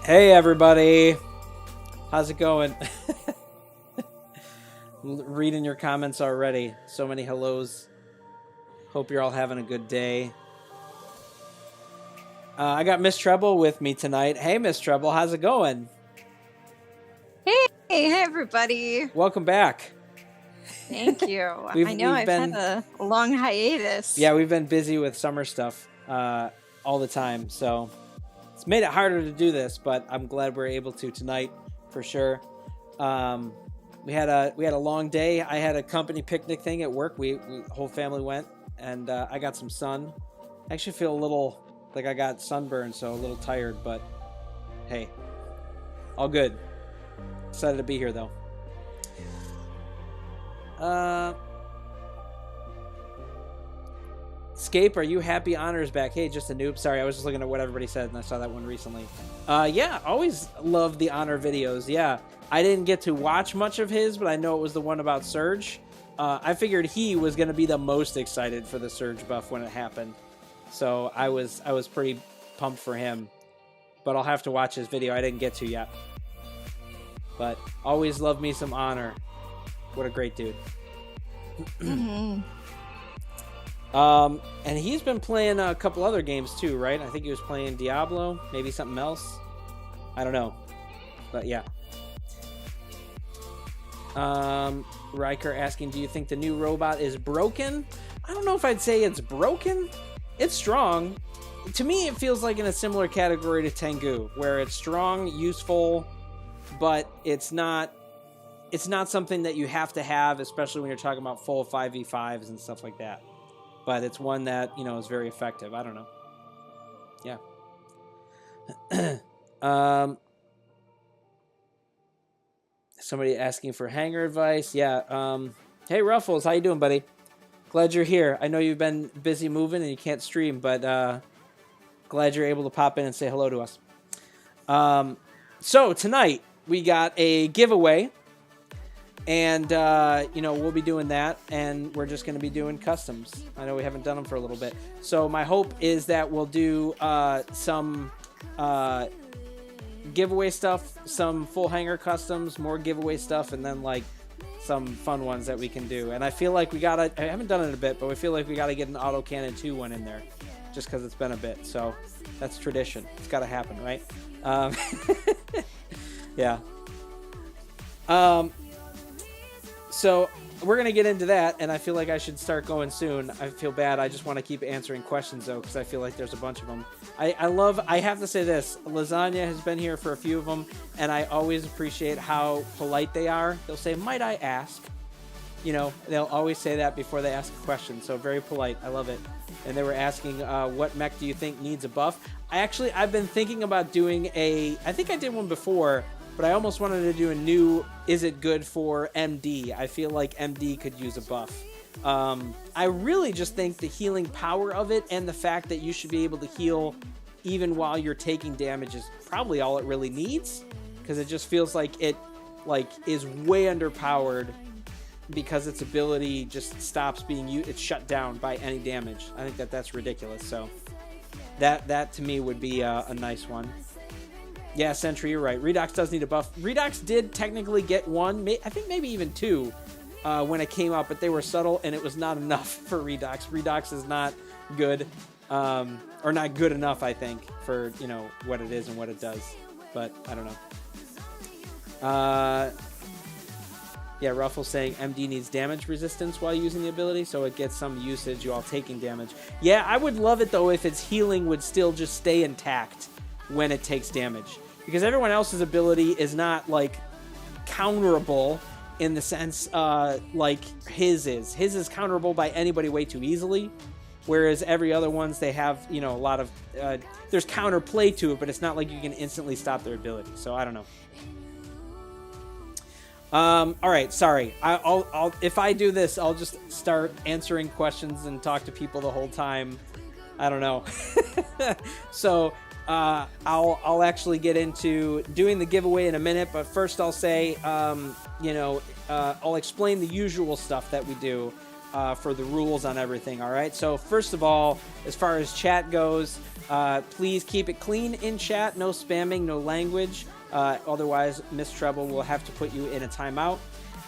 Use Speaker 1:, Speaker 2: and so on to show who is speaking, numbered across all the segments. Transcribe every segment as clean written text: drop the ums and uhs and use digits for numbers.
Speaker 1: Hey everybody, how's it going? Reading your comments already. So many hellos. Hope you're all having a good day. I got LilMsTreble with me tonight. Hey LilMsTreble, how's it going?
Speaker 2: Hey everybody.
Speaker 1: Welcome back.
Speaker 2: Thank you. I know I've had a long hiatus.
Speaker 1: Yeah, we've been busy with summer stuff all the time, so it's made it harder to do this, but I'm glad we're able to tonight for sure. We had a long day. I had a company picnic thing at work. We whole family went, and I got some sun. I actually feel a little like I got sunburned, so a little tired, but hey, all good. Excited to be here though. Scape, are you happy Honor's back? Hey, just a noob. Sorry, I was just looking at what everybody said, and I saw that one recently. Yeah, always love the Honor videos. Yeah, I didn't get to watch much of his, but I know it was the one about Surge. I figured he was going to be the most excited for the Surge buff when it happened, so I was pretty pumped for him. But I'll have to watch his video. I didn't get to yet. But always love me some Honor. What a great dude.
Speaker 2: Mm-hmm.
Speaker 1: And he's been playing a couple other games too, right? I think he was playing Diablo, maybe something else. I don't know. But yeah. Riker asking, do you think the new robot is broken? I don't know if I'd say it's broken. It's strong. To me, it feels like in a similar category to Tengu, where it's strong, useful, but it's not something that you have to have, especially when you're talking about full 5v5s and stuff like that. But it's one that, you know, is very effective. I don't know. Yeah. Somebody asking for hangar advice. Yeah. Hey, Ruffles. How you doing, buddy? Glad you're here. I know you've been busy moving and you can't stream, but glad you're able to pop in and say hello to us. So tonight we got a giveaway. And, you know, we'll be doing that, and we're just going to be doing customs. I know we haven't done them for a little bit. So my hope is that we'll do some giveaway stuff, some full hanger customs, more giveaway stuff, and then, like, some fun ones that we can do. And I feel like we got to, I haven't done it in a bit, but we feel like we got to get an autocannon 2 one in there, just because it's been a bit. So that's tradition. It's got to happen, right? Yeah. So we're going to get into that, and I feel like I should start going soon. I feel bad. I just want to keep answering questions, though, because I feel like there's a bunch of them. I have to say this. Lasagna has been here for a few of them, and I always appreciate how polite they are. They'll say, might I ask? You know, they'll always say that before they ask a question, so very polite. I love it. And they were asking, what mech do you think needs a buff? I've been thinking about doing I think I did one before, but I almost wanted to do a new, is it good for MD? I feel like MD could use a buff. I really just think the healing power of it and the fact that you should be able to heal even while you're taking damage is probably all it really needs, because it just feels like it is way underpowered because its ability just stops being used. It's shut down by any damage. I think that's ridiculous. So that to me would be a nice one. Yeah, Sentry, you're right. Redox does need a buff. Redox did technically get one, I think maybe even two, when it came out, but they were subtle, and it was not enough for Redox. Redox is not good, or not good enough, I think, for, you know, what it is and what it does. But I don't know. Yeah, Ruffles saying MD needs damage resistance while using the ability, so it gets some usage while taking damage. Yeah, I would love it, though, if its healing would still just stay intact when it takes damage, because everyone else's ability is not, like, counterable in the sense like his is. His is counterable by anybody way too easily, whereas every other ones, they have, you know, a lot of there's counterplay to it, but it's not like you can instantly stop their ability. So I don't know. All right, sorry. I'll if I do this, I'll just start answering questions and talk to people the whole time. I don't know. So I'll actually get into doing the giveaway in a minute, but first I'll say, you know, I'll explain the usual stuff that we do for the rules on everything. All right. So first of all, as far as chat goes, Please keep it clean in chat. No spamming, no language. Otherwise, LilMsTreble will have to put you in a timeout.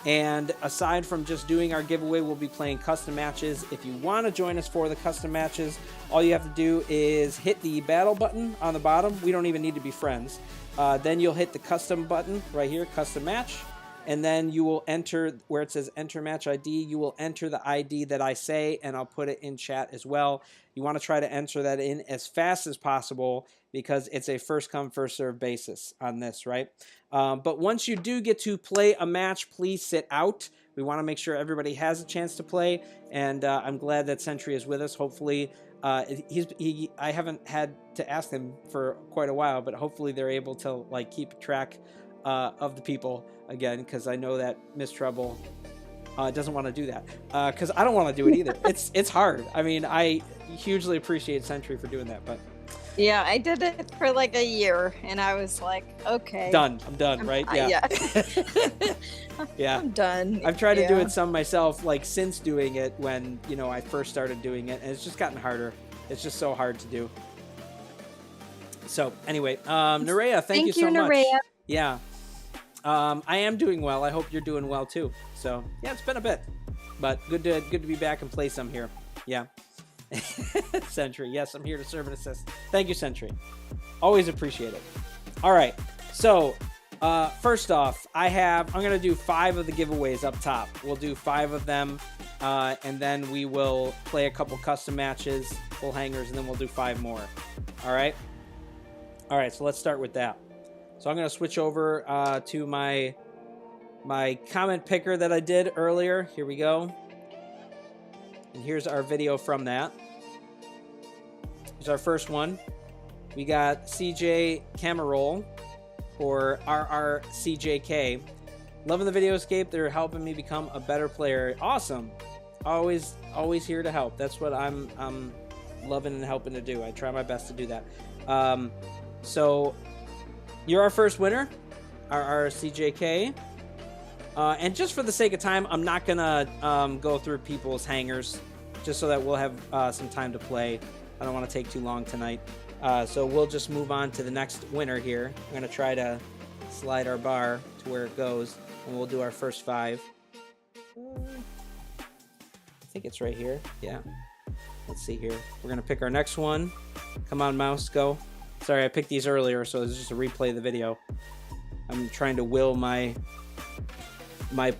Speaker 1: And aside from just doing our giveaway, we'll be playing custom matches. If you want to join us for the custom matches, all you have to do is hit the battle button on the bottom. We don't even need to be friends. Then you'll hit the custom button right here, custom match. And then you will enter where it says enter match ID. You will enter the ID that I say, and I'll put it in chat as well. You want to try to enter that in as fast as possible because it's a first come, first serve basis on this, right? But once you do get to play a match, please sit out. We want to make sure everybody has a chance to play, and I'm glad that Sentry is with us. Hopefully, I haven't had to ask them for quite a while, but hopefully they're able to like keep track of the people again, because I know that LilMsTreble doesn't want to do that, because I don't want to do it either. It's hard. I mean, I hugely appreciate Sentry for doing that, but
Speaker 2: yeah, I did it for like a year, and I was like, okay,
Speaker 1: I'm done, right? Yeah. Yeah,
Speaker 2: I'm done.
Speaker 1: I've tried to do it some myself, like since doing it when I first started doing it, and it's just gotten harder. It's just so hard to do. So anyway, Nerea, thank you so much.
Speaker 2: Nerea.
Speaker 1: Yeah. I am doing well. I hope you're doing well too. So yeah, it's been a bit, but good to be back and play some here. Yeah. Sentry, yes, I'm here to serve and assist. Thank you, Sentry. Always appreciate it. All right. So first off, I'm gonna do 5 of the giveaways up top. We'll do 5 of them, and then we will play a couple custom matches, full hangers, and then we'll do 5 more. All right. So let's start with that. So I'm going to switch over to my comment picker that I did earlier. Here we go. And here's our video from that. Here's our first one. We got CJ Camerol or RRCJK. Loving the video escape. They're helping me become a better player. Awesome. Always here to help. That's what I'm loving and helping to do. I try my best to do that. So you're our first winner, RRCJK. And just for the sake of time, I'm not going to go through people's hangers, just so that we'll have some time to play. I don't want to take too long tonight. So we'll just move on to the next winner here. I'm going to try to slide our bar to where it goes, and we'll do our first 5. I think it's right here. Yeah. Let's see here. We're going to pick our next one. Come on, mouse, go. Sorry, I picked these earlier, so it's just a replay of the video. I'm trying to will my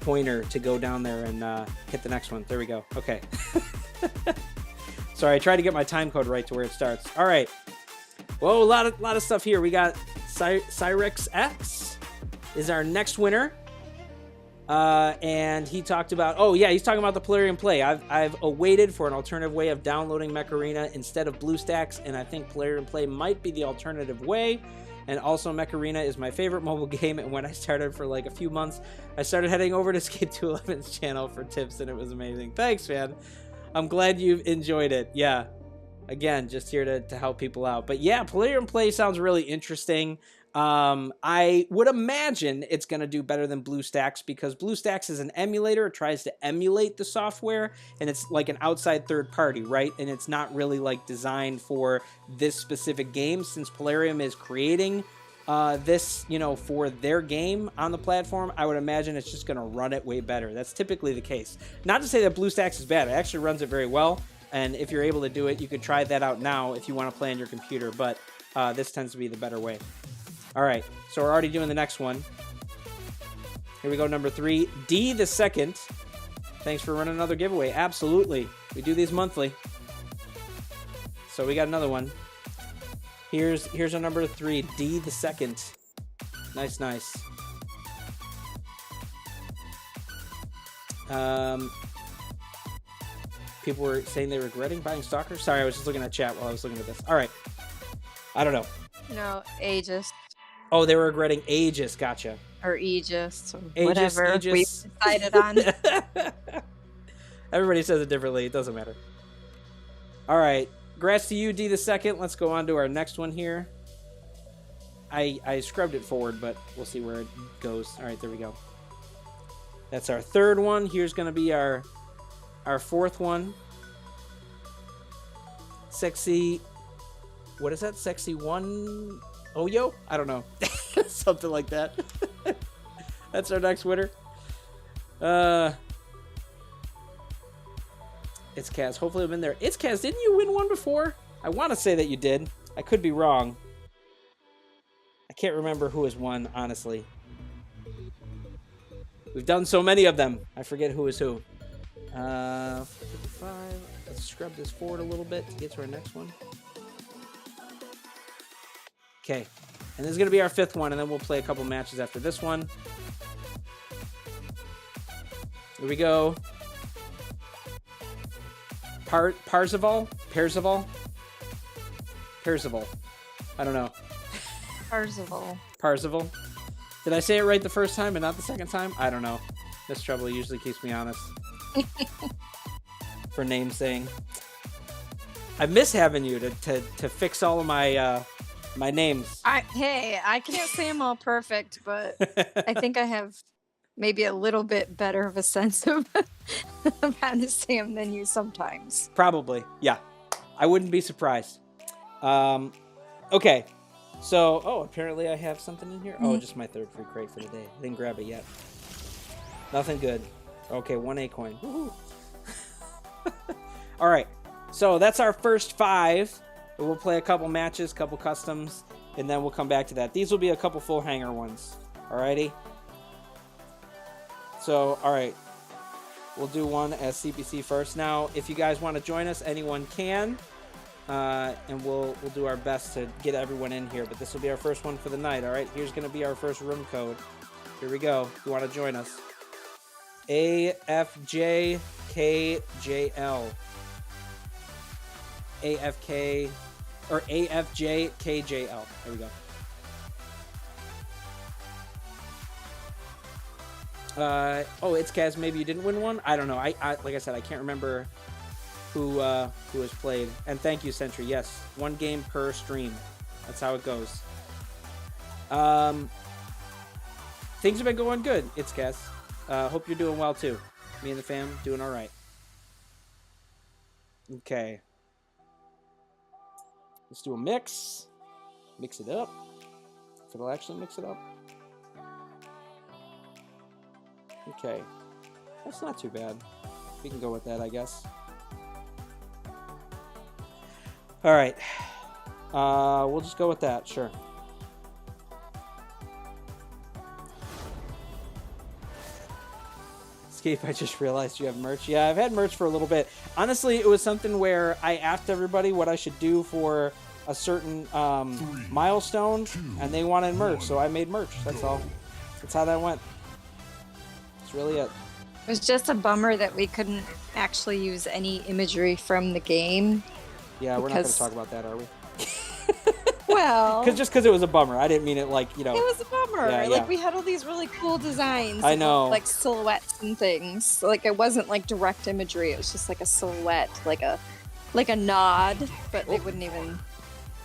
Speaker 1: pointer to go down there and hit the next one. There we go. Okay. Sorry, I tried to get my time code right to where it starts. All right. Whoa, a lot of stuff here. We got cycrexs is our next winner. And he talked about, he's talking about the Plarium play. I've awaited for an alternative way of downloading Mech Arena instead of BlueStacks, and I think Plarium play might be the alternative way. And also, Mech Arena is my favorite mobile game, and when I started for like a few months, I started heading over to Skate211's channel for tips, and it was amazing. Thanks, man. I'm glad you've enjoyed it. Yeah. Again, just here to help people out. But yeah, Plarium play sounds really interesting. I would imagine it's going to do better than BlueStacks because BlueStacks is an emulator. It tries to emulate the software, and it's like an outside third party, right? And it's not really like designed for this specific game, since Plarium is creating this, for their game on the platform. I would imagine it's just going to run it way better. That's typically the case. Not to say that BlueStacks is bad. It actually runs it very well, and if you're able to do it, you could try that out now if you want to play on your computer, but this tends to be the better way. All right, so we're already doing the next one. Here we go, number 3, DtheSecond. Thanks for running another giveaway. Absolutely. We do these monthly. So we got another one. Here's our number 3, DtheSecond. Nice. People were saying they were regretting buying Stalker. Sorry, I was just looking at chat while I was looking at this. All right. I don't know.
Speaker 2: No, Aegis.
Speaker 1: Oh, they were regretting Aegis. Gotcha.
Speaker 2: Or Aegis. Or
Speaker 1: Aegis,
Speaker 2: whatever
Speaker 1: Aegis.
Speaker 2: we decided on.
Speaker 1: Everybody says it differently. It doesn't matter. All right. Congrats to you, DtheSecond. Let's go on to our next one here. I scrubbed it forward, but we'll see where it goes. All right, there we go. That's our 3rd one. Here's going to be our 4th one. Sexy What is that? Sexy one? Oh, yo? I don't know. Something like that. That's our next winner. It's Kaz. Hopefully I'm in there. It's Kaz. Didn't you win one before? I want to say that you did. I could be wrong. I can't remember who has won, honestly. We've done so many of them. I forget who is who. 55. Let's scrub this forward a little bit to get to our next one. Okay. And this is going to be our 5th one, and then we'll play a couple matches after this one. Here we go. Parzival? I don't know. Parzival. Did I say it right the first time and not the second time? I don't know. LilMsTreble usually keeps me honest. For name saying. I miss having you to fix all of my my names.
Speaker 2: Hey, I can't say I'm all perfect, but I think I have maybe a little bit better of a sense of how to say them than you sometimes.
Speaker 1: Probably, yeah. I wouldn't be surprised. Okay. So, apparently I have something in here. Oh, just my 3rd free crate for the day. I didn't grab it yet. Nothing good. Okay, 1 A coin. Woohoo. All right. So that's our first 5. We'll play a couple matches, couple customs, and then we'll come back to that. These will be a couple full hangar ones. Alrighty. So, all right. We'll do one as CPC first. Now, if you guys want to join us, anyone can. And we'll do our best to get everyone in here. But this will be our first one for the night, all right? Here's going to be our first room code. Here we go. If you want to join us. AFJKJL. AFK or AFJKJL. There we go. It's Kaz. Maybe you didn't win one. I don't know. I like I said, I can't remember who has played. And thank you, Sentry. Yes, 1 game per stream. That's how it goes. Things have been going good. It's Kaz. Hope you're doing well too. Me and the fam doing all right. Okay. Let's do a mix. Mix it up. If it'll actually mix it up. Okay. That's not too bad. We can go with that, I guess. Alright. We'll just go with that, sure. Escape, I just realized you have merch. Yeah, I've had merch for a little bit. Honestly, it was something where I asked everybody what I should do for a certain milestone, and they wanted merch, so I made merch. That's all. That's how that went. That's really it.
Speaker 2: It was just a bummer that we couldn't actually use any imagery from the game.
Speaker 1: Yeah, we're not going to talk about that, are we?
Speaker 2: Well,
Speaker 1: because it was a bummer. I didn't mean it like, you know.
Speaker 2: It was a bummer.
Speaker 1: Yeah,
Speaker 2: like we had all these really cool designs.
Speaker 1: I know.
Speaker 2: Like silhouettes and things. Like it wasn't like direct imagery. It was just like a silhouette, like a nod, but they wouldn't even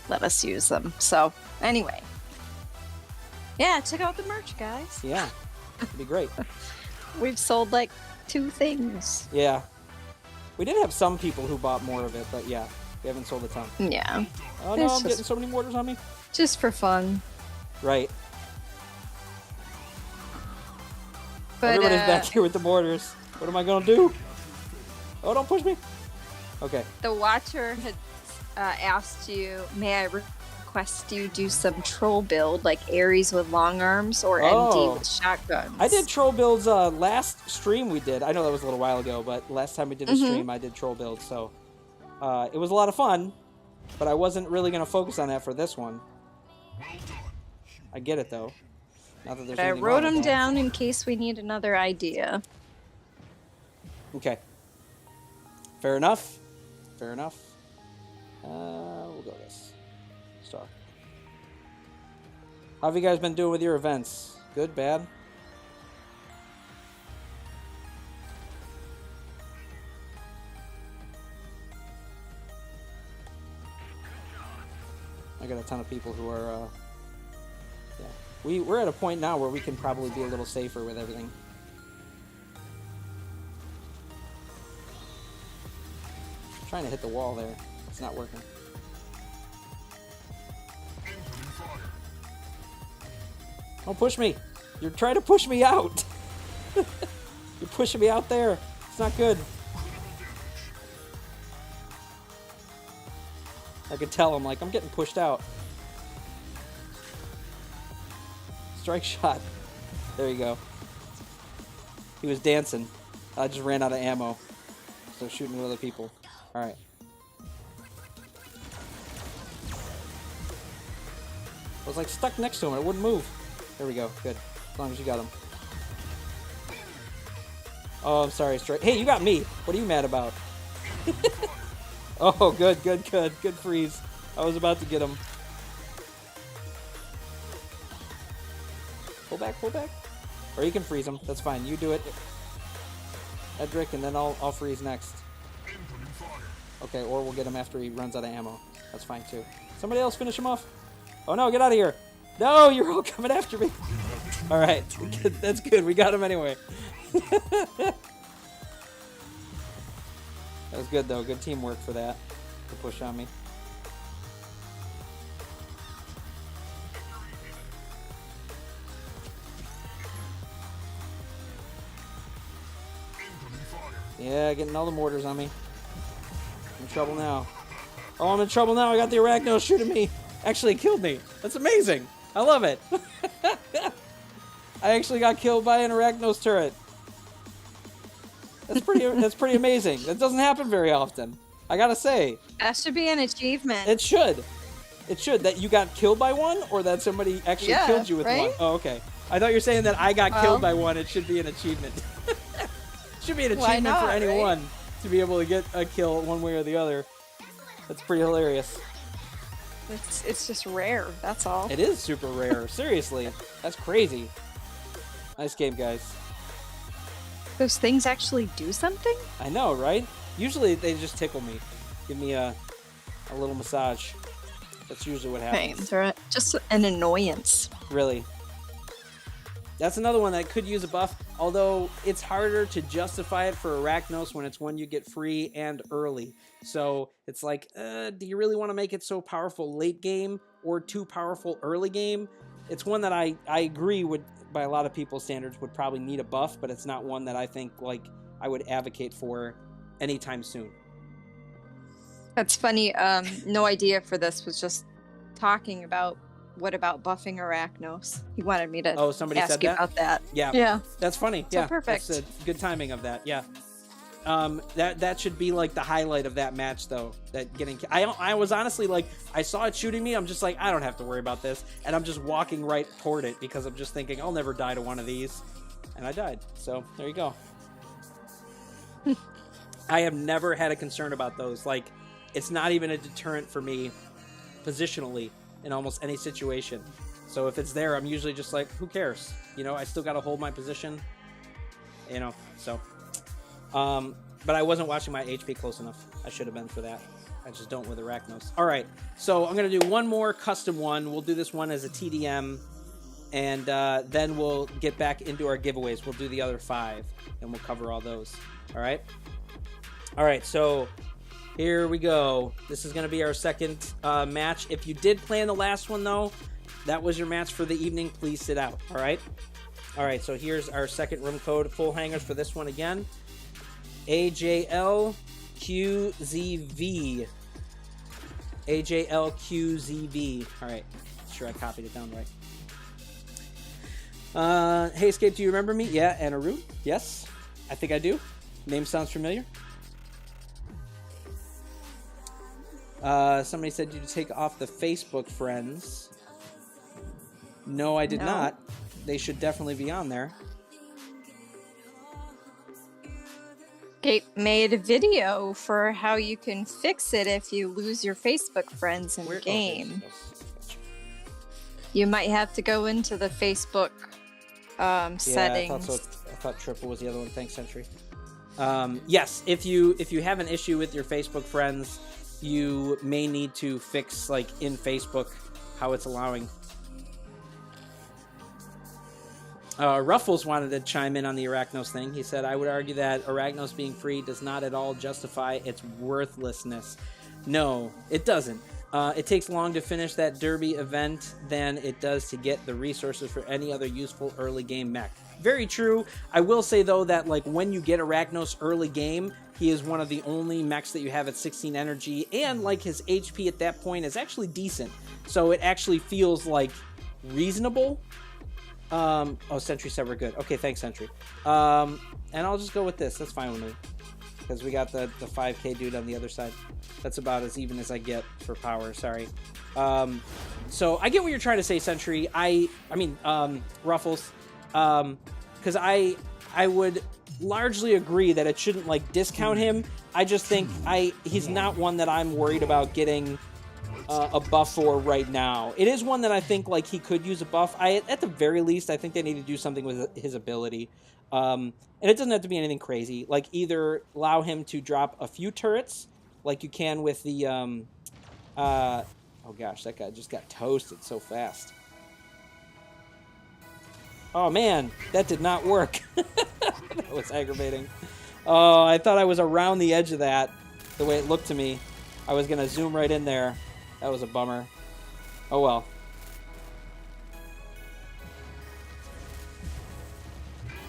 Speaker 2: let us use them. So anyway, yeah, check out the merch, guys.
Speaker 1: Yeah, it'd be great.
Speaker 2: We've sold like 2 things.
Speaker 1: Yeah, we did have some people who bought more of it, but yeah. We haven't sold a ton.
Speaker 2: Yeah.
Speaker 1: Oh no, I'm getting so many mortars on me.
Speaker 2: Just for fun.
Speaker 1: Right.
Speaker 2: But,
Speaker 1: everybody's back here with the mortars. What am I going to do? Oh, don't push me. Okay.
Speaker 2: The Watcher had asked you, may I request you do some troll build, like Ares with long arms or MD with shotguns?
Speaker 1: I did troll builds last stream we did. I know that was a little while ago, but last time we did a stream, I did troll builds, so... it was a lot of fun, but I wasn't really going to focus on that for this one. I get it, though. Not that there's
Speaker 2: I wrote them down in case we need another idea.
Speaker 1: Okay. Fair enough. Fair enough. We'll go this. Star. How have you guys been doing with your events? Good, bad? I got a ton of people who are, yeah. We're at a point now where we can probably be a little safer with everything. I'm trying to hit the wall there. It's not working. Don't push me. You're trying to push me out. You're pushing me out there. It's not good. I could tell him, like, I'm getting pushed out. Strike shot. There you go. He was dancing. I just ran out of ammo. So shooting at other people. Alright. I was like stuck next to him. It wouldn't move. There we go. Good. As long as you got him. Oh, I'm sorry. Hey, you got me. What are you mad about? Oh, good. Good freeze. I was about to get him. Pull back. Or you can freeze him. That's fine. You do it, Edric, and then I'll freeze next. Okay, or we'll get him after he runs out of ammo. That's fine, too. Somebody else finish him off. Oh, no, get out of here. No, you're all coming after me. All right, that's good. We got him anyway. That was good, though. Good teamwork for that. To push on me. Yeah, getting all the mortars on me. I'm in trouble now. Oh, I'm in trouble now. I got the Arachnos shooting me. Actually killed me. That's amazing. I love it. I actually got killed by an Arachnos turret. That's pretty amazing. That doesn't happen very often. I gotta say.
Speaker 2: That should be an achievement.
Speaker 1: It should. It should. That you got killed by one, or that somebody actually killed you with one? Oh, okay. I thought you were saying that I got killed by one. It should be an achievement. Should be an achievement for anyone to be able to get a kill one way or the other. That's pretty hilarious.
Speaker 2: It's just rare, that's all.
Speaker 1: It is super rare. Seriously. That's crazy. Nice game, guys.
Speaker 2: Those things actually do something?
Speaker 1: I know, right? Usually they just tickle me. Give me a little massage. That's usually what happens.
Speaker 2: They're just an annoyance.
Speaker 1: Really. That's another one that could use a buff, although it's harder to justify it for Arachnos when it's one you get free and early. So it's like, do you really want to make it so powerful late game or too powerful early game? It's one that I agree would, by a lot of people's standards, would probably need a buff, but it's not one that I think like I would advocate for anytime soon.
Speaker 2: That's funny. No idea for this, was just talking about what about buffing Arachnos. He wanted me to ask you about that.
Speaker 1: Yeah. That's funny.
Speaker 2: So
Speaker 1: yeah,
Speaker 2: perfect.
Speaker 1: That's a good timing of that. Yeah. That should be like the highlight of that match, though. That getting, I was honestly like, I saw it shooting me. I'm just like, I don't have to worry about this, and I'm just walking right toward it because I'm just thinking I'll never die to one of these, and I died. So there you go. I have never had a concern about those. Like, it's not even a deterrent for me positionally in almost any situation. So if it's there, I'm usually just like, who cares? You know, I still got to hold my position. You know, so. But I wasn't watching my HP close enough. I should have been for that. I just don't with Arachnos. All right, so I'm going to do one more custom one. We'll do this one as a TDM, and then we'll get back into our giveaways. We'll do the other 5, and we'll cover all those. All right? All right, so here we go. This is going to be our second match. If you did plan the last one, though, that was your match for the evening. Please sit out, all right? All right, so here's our second room code. Full hangers for this one again. AJLQZV. AJLQZV. All right, make sure I copied it down right. Hey, Escape, do you remember me? Yeah, Anaru. Yes, I think I do. Name sounds familiar. Somebody said you to take off the Facebook friends. No, I did not. They should definitely be on there.
Speaker 2: Kate made a video for how you can fix it if you lose your Facebook friends in game.
Speaker 1: Okay.
Speaker 2: You might have to go into the Facebook settings.
Speaker 1: I thought Triple was the other one. Thanks, Sentry. Yes, if you have an issue with your Facebook friends, you may need to fix, like, in Facebook how it's allowing. Ruffles wanted to chime in on the Arachnos thing. He said, I would argue that Arachnos being free does not at all justify its worthlessness. No, it doesn't. It takes long to finish that derby event than it does to get the resources for any other useful early game mech. Very true. I will say, though, that like when you get Arachnos early game, he is one of the only mechs that you have at 16 energy, and like his HP at that point is actually decent. So it actually feels like reasonable. Oh, Sentry said we're good. Okay, thanks, Sentry. And I'll just go with this. That's fine with me. Because we got the 5k dude on the other side. That's about as even as I get for power, sorry. So I get what you're trying to say, Sentry. I mean, Ruffles. Because I would largely agree that it shouldn't, like, discount him. I just think he's not one that I'm worried about getting a buff for right now. It is one that I think, like, he could use a buff. At the very least, I think they need to do something with his ability. And it doesn't have to be anything crazy. Like, either allow him to drop a few turrets, like you can with the, oh gosh, that guy just got toasted so fast. Oh man, that did not work. That was aggravating. Oh, I thought I was around the edge of that, the way it looked to me. I was gonna zoom right in there. That was a bummer. Oh well.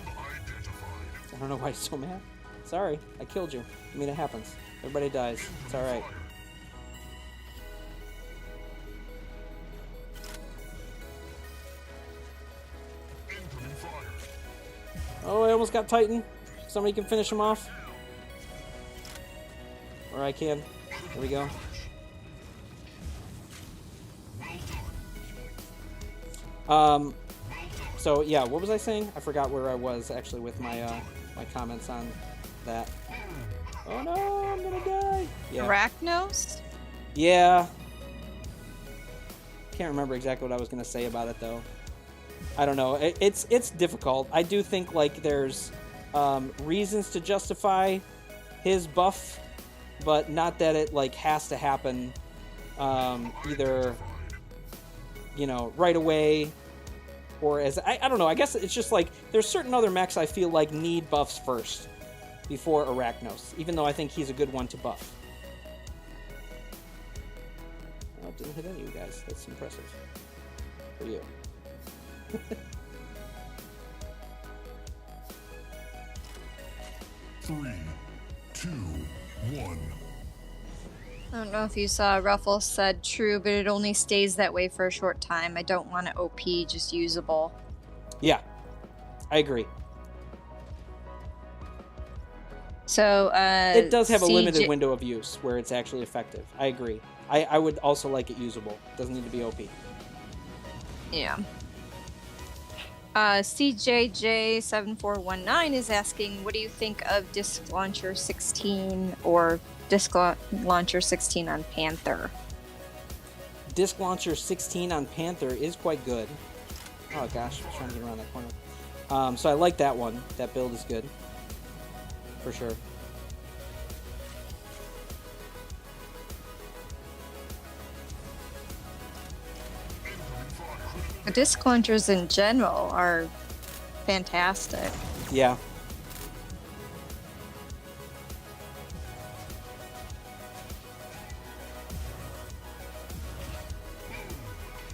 Speaker 1: I don't know why he's so mad. Sorry, I killed you. I mean, it happens. Everybody dies. It's alright. Oh, I almost got Titan. Somebody can finish him off. Or I can. There we go. So yeah, what was I saying? I forgot where I was actually with my my comments on that. Oh no, I'm gonna die. Yeah.
Speaker 2: Arachnos?
Speaker 1: Yeah. Can't remember exactly what I was gonna say about it though. I don't know. It's difficult. I do think like there's reasons to justify his buff, but not that it like has to happen either, you know, right away or as I don't know. I guess it's just like there's certain other mechs I feel like need buffs first before Arachnos, even though I think he's a good one to buff. Oh, it didn't hit any of you guys. That's impressive for you.
Speaker 3: 3, 2, 1.
Speaker 2: I don't know if you saw Ruffles said true, but it only stays that way for a short time. I don't want it OP, just usable.
Speaker 1: Yeah, I agree.
Speaker 2: So,
Speaker 1: it does have a limited window of use where it's actually effective. I agree. I would also like it usable. It doesn't need to be OP.
Speaker 2: Yeah. CJJ7419 is asking, what do you think of Disc Launcher 16 or Disc Launcher 16 on Panther?
Speaker 1: Disc Launcher 16 on Panther is quite good. Oh gosh, I was trying to get around that corner. So I like that one. That build is good. For sure.
Speaker 2: The disc launchers in general are fantastic.
Speaker 1: Yeah.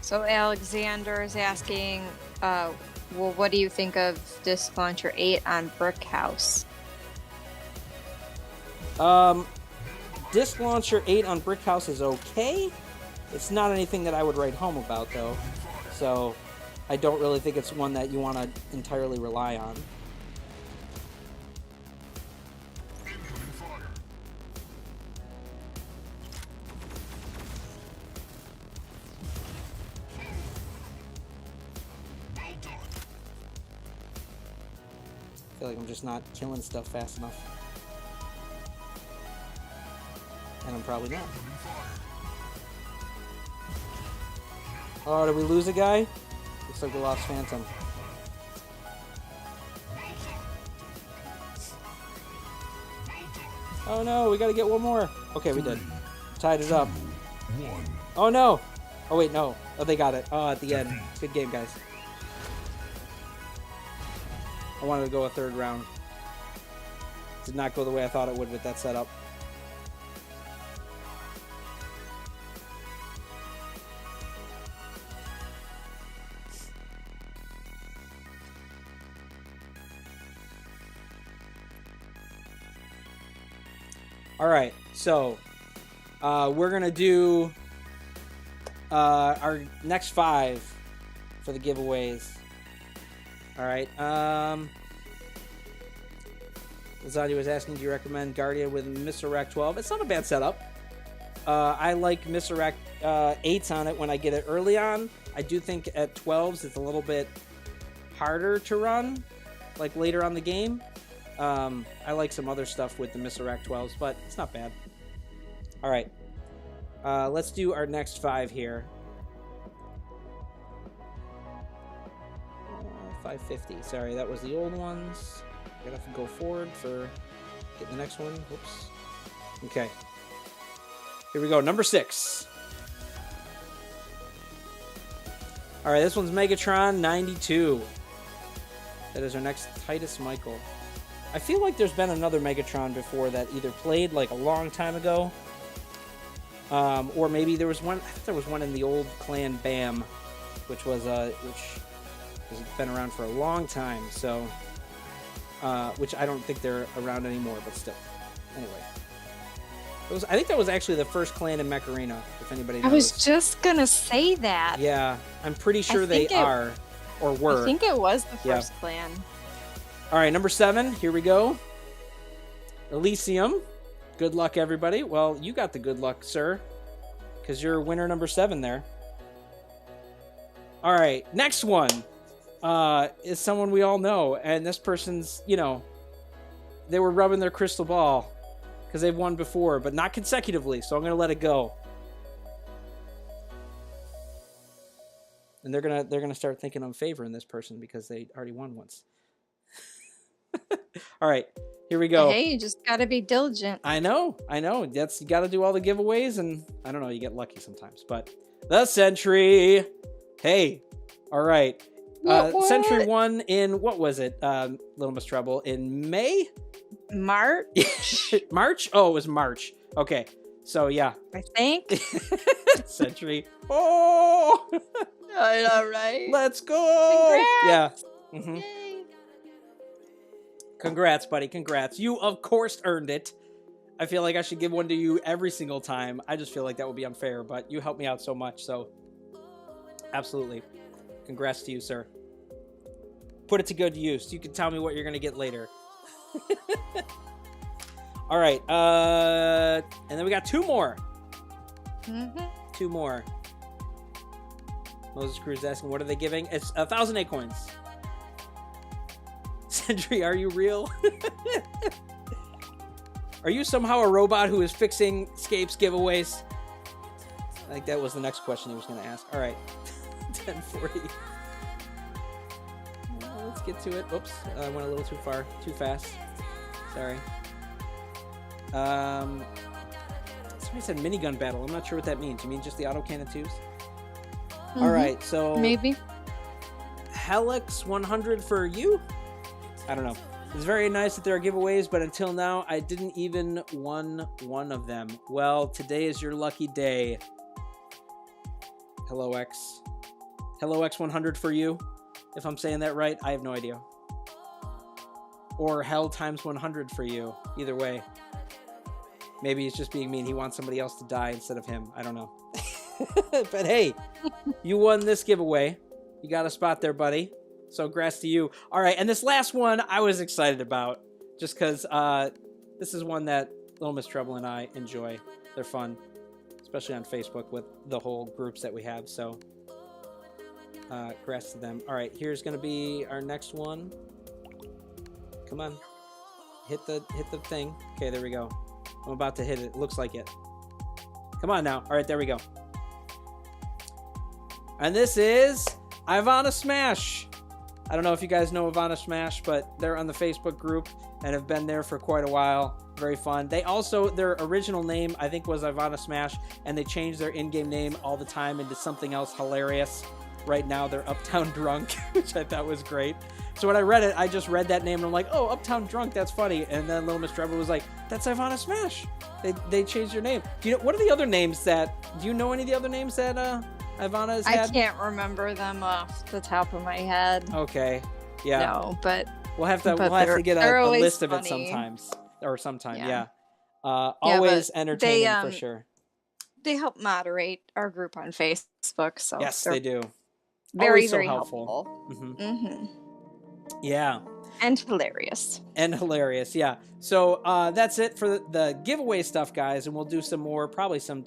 Speaker 2: So Alexander is asking, well, what do you think of Disc Launcher 8 on Brick House?
Speaker 1: Disc Launcher 8 on Brick House is okay. It's not anything that I would write home about, though. So I don't really think it's one that you want to entirely rely on. I feel like I'm just not killing stuff fast enough. And I'm probably not. Oh, did we lose a guy? Looks like we lost Phantom. Oh no, we gotta get one more. Okay, we did. Tied it up. Oh no! Oh wait, no. Oh, they got it. Oh, at the end. Good game, guys. I wanted to go a third round. Did not go the way I thought it would with that setup. All right, so we're gonna do our next 5 for the giveaways. All right. Lasagna was asking, do you recommend Guardia with Misiraq 12? It's not a bad setup. I like Misiraq 8s on it when I get it early on. I do think at 12s it's a little bit harder to run, like later on the game. I like some other stuff with the Misiraq 12s, but it's not bad. All right. Let's do our next 5 here. 550. Sorry, that was the old ones. I gotta have to go forward for getting the next one. Whoops. Okay. Here we go. Number 6. All right, this one's Megatron 92. That is our next Titus Michael. I feel like there's been another Megatron before that either played like a long time ago, or maybe there was one. I think there was one in the old Clan BAM, which has been around for a long time. So, which I don't think they're around anymore, but still. Anyway, I think that was actually the first clan in Mech Arena. If anybody knows.
Speaker 2: I was just gonna say that.
Speaker 1: Yeah, I'm pretty sure they are or were.
Speaker 2: I think it was the first clan.
Speaker 1: All right, number 7. Here we go. Elysium. Good luck, everybody. Well, you got the good luck, sir, because you're winner number 7 there. All right, next one is someone we all know, and this person's, they were rubbing their crystal ball because they've won before, but not consecutively, so I'm going to let it go. And they're gonna start thinking I'm favoring this person because they already won once. All right, here we go.
Speaker 2: Hey, you just gotta be diligent.
Speaker 1: I know. You gotta do all the giveaways, and I don't know, you get lucky sometimes. But the Sentry. Hey, all right.
Speaker 2: What?
Speaker 1: Sentry won in, what was it? LilMsTreble in May?
Speaker 2: March?
Speaker 1: March? Oh, it was March. Okay, so yeah.
Speaker 2: I think.
Speaker 1: Sentry. Oh!
Speaker 2: I know, right?
Speaker 1: Let's go!
Speaker 2: Congrats!
Speaker 1: Yeah. Mm-hmm.
Speaker 2: Yay.
Speaker 1: Congrats, buddy. Congrats. You, of course, earned it. I feel like I should give one to you every single time. I just feel like that would be unfair, but you helped me out so much, so absolutely. Congrats to you, sir. Put it to good use. You can tell me what you're going to get later. All right. And then we got 2 more.
Speaker 2: Mm-hmm.
Speaker 1: 2 more. Moses Cruz asking, what are they giving? It's 1,000 acorns. Sentry, are you real? Are you somehow a robot who is fixing Scape's giveaways? I think that was the next question he was going to ask. All right. 1040. Let's get to it. Oops. I went a little too far. Too fast. Sorry. Somebody said minigun battle. I'm not sure what that means. You mean just the autocannon 2s?
Speaker 2: Mm-hmm.
Speaker 1: All right. So
Speaker 2: maybe.
Speaker 1: Helix 100 for you? I don't know. It's very nice that there are giveaways, but until now, I didn't even won one of them. Well, today is your lucky day. Hello, X. Hello, X100 for you. If I'm saying that right, I have no idea. Or Hell times 100 for you. Either way. Maybe he's just being mean. He wants somebody else to die instead of him. I don't know. But hey, you won this giveaway. You got a spot there, buddy. So congrats to you. All right, and this last one I was excited about just because this is one that LilMsTreble and I enjoy. They're fun, especially on Facebook with the whole groups that we have. So congrats to them. All right, here's going to be our next one. Come on. Hit the thing. Okay, there we go. I'm about to hit it. It looks like it. Come on now. All right, there we go. And this is Ivana Smash. I don't know if you guys know Ivana Smash, but they're on the Facebook group and have been there for quite a while. Very fun. They also, their original name, I think, was Ivana Smash, and they change their in-game name all the time into something else hilarious. Right now, they're UptownDrunk, which I thought was great. So when I read it, I just read that name, and I'm like, oh, UptownDrunk, that's funny. And then LilMsTreble was like, that's Ivana Smash. They changed your name. Do you know, what are the other names that, do you know any of the other names that Ivana has had?
Speaker 2: I can't remember them off the top of my head.
Speaker 1: Okay. Yeah.
Speaker 2: No, but
Speaker 1: we'll have to get a list of it sometimes. Or sometime,
Speaker 2: Yeah.
Speaker 1: yeah. Always entertaining for sure.
Speaker 2: They help moderate our group on Facebook, so
Speaker 1: Yes, they do.
Speaker 2: Very,
Speaker 1: Always so
Speaker 2: very
Speaker 1: helpful.
Speaker 2: helpful.
Speaker 1: Yeah.
Speaker 2: And hilarious.
Speaker 1: Yeah. So that's it for the giveaway stuff, guys, and we'll do some more, probably some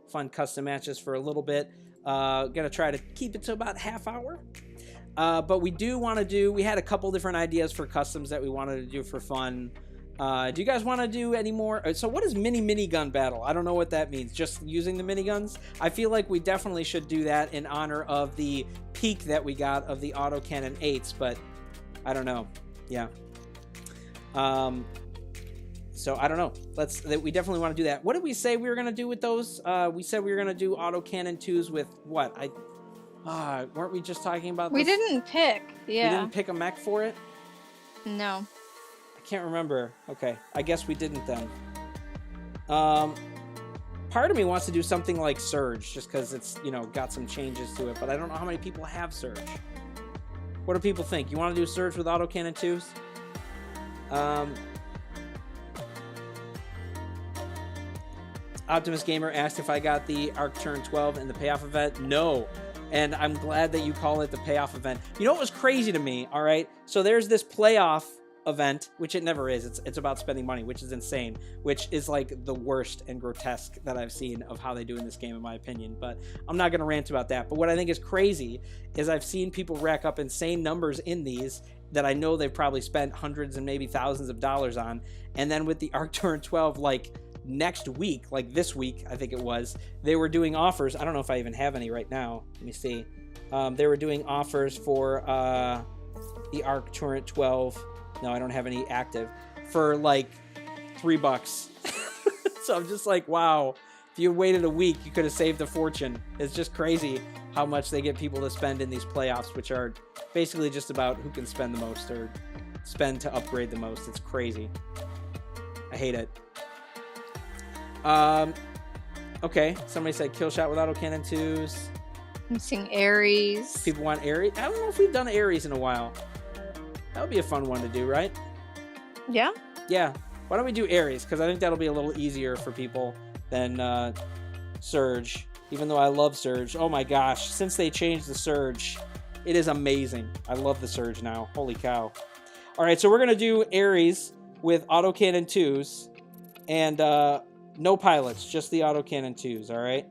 Speaker 1: fun custom matches for a little bit. Gonna try to keep it to about half hour. But we had a couple different ideas for customs that we wanted to do for fun. Do you guys want to do any more? So what is minigun battle? I don't know what that means. Just using the miniguns? I feel like we definitely should do that in honor of the peak that we got of the autocannon 8s, but I don't know. Yeah. So I don't know. We definitely want to do that. What did we say we were going to do with those? We said we were going to do autocannon 2s with what? Weren't we just talking about this?
Speaker 2: We didn't pick. Yeah.
Speaker 1: We didn't pick a mech for it?
Speaker 2: No.
Speaker 1: I can't remember. Okay. I guess we didn't then. Part of me wants to do something like Surge, just because it's, got some changes to it, but I don't know how many people have Surge. What do people think? You want to do Surge with autocannon 2s? Optimus Gamer asked if I got the Arc Turn 12 in the payoff event. No. And I'm glad that you call it the payoff event. You know what was crazy to me? All right. So there's this playoff event, which it never is. It's about spending money, which is insane, which is like the worst and grotesque that I've seen of how they do in this game, in my opinion. But I'm not going to rant about that. But what I think is crazy is I've seen people rack up insane numbers in these that I know they've probably spent hundreds and maybe thousands of dollars on. And then with the Arc Turn 12, like next week, like this week, I think it was, they were doing offers. I don't know if I even have any right now. Let me see. They were doing offers for the Arc Turn 12. No, I don't have any active, for like $3. So I'm just like, wow, if you waited a week, you could have saved a fortune. It's just crazy how much they get people to spend in these playoffs, which are basically just about who can spend the most or spend to upgrade the most. It's crazy. I hate it. Okay, somebody said kill shot with autocannon 2s.
Speaker 2: I'm seeing Ares.
Speaker 1: People want Ares. I don't know if we've done Ares in a while. That would be a fun one to do, right?
Speaker 2: Yeah.
Speaker 1: Yeah. Why don't we do Ares? Because I think that'll be a little easier for people than Surge. Even though I love Surge. Oh my gosh. Since they changed the Surge, it is amazing. I love the Surge now. Holy cow. All right, so we're going to do Ares with autocannon 2s. And no pilots, just the autocannon 2s, all right?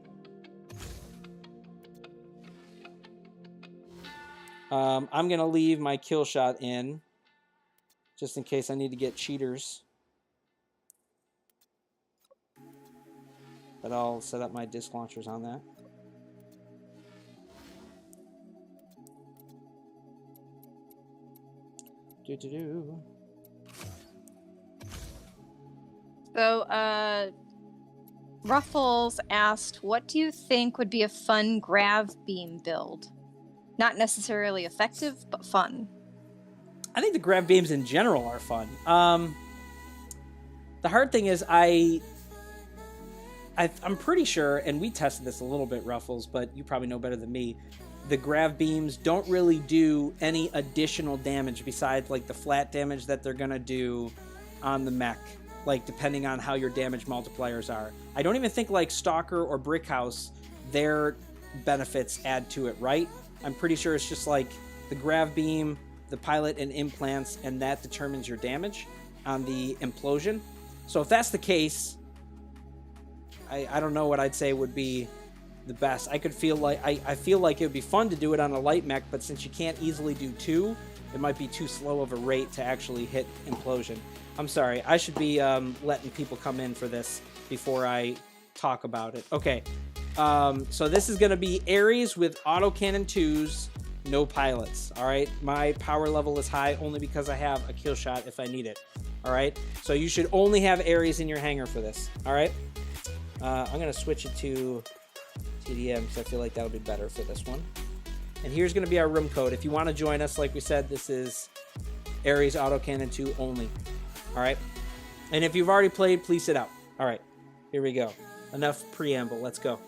Speaker 1: I'm going to leave my kill shot in, just in case I need to get cheaters. But I'll set up my disc launchers on that.
Speaker 2: So, Ruffles asked, what do you think would be a fun grav beam build? Not necessarily effective, but fun.
Speaker 1: I think the grav beams in general are fun. The hard thing is I'm pretty sure, and we tested this a little bit, Ruffles, but you probably know better than me, the grav beams don't really do any additional damage besides like the flat damage that they're going to do on the mech, like depending on how your damage multipliers are. I don't even think like Stalker or Brickhouse, their benefits add to it, right? I'm pretty sure it's just like the grav beam, the pilot, and implants, and that determines your damage on the implosion. So if that's the case, I don't know what I'd say would be the best. I feel like it would be fun to do it on a light mech, but since you can't easily do 2, it might be too slow of a rate to actually hit implosion. I'm sorry. I should be letting people come in for this before I talk about it. Okay. So this is going to be Ares with autocannon 2s, no pilots. All right. My power level is high only because I have a kill shot if I need it. All right. So you should only have Ares in your hangar for this. All right. I'm going to switch it to TDM because I feel like that'll be better for this one. And here's going to be our room code. If you want to join us, like we said, this is Ares autocannon 2 only. All right. And if you've already played, please sit out. All right. Here we go. Enough preamble. Let's go.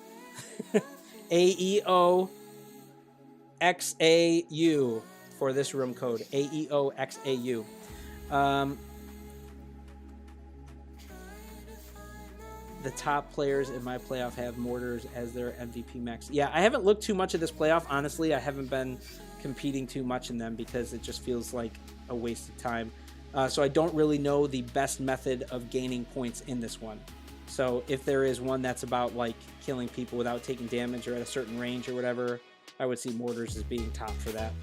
Speaker 1: AEOXAU for this room code. AEOXAU. the top players in my playoff have mortars as their MVP mechs. Yeah, I haven't looked too much at this playoff. Honestly, I haven't been competing too much in them because it just feels like a waste of time. So I don't really know the best method of gaining points in this one. So if there is one that's about like killing people without taking damage or at a certain range or whatever, I would see mortars as being top for that.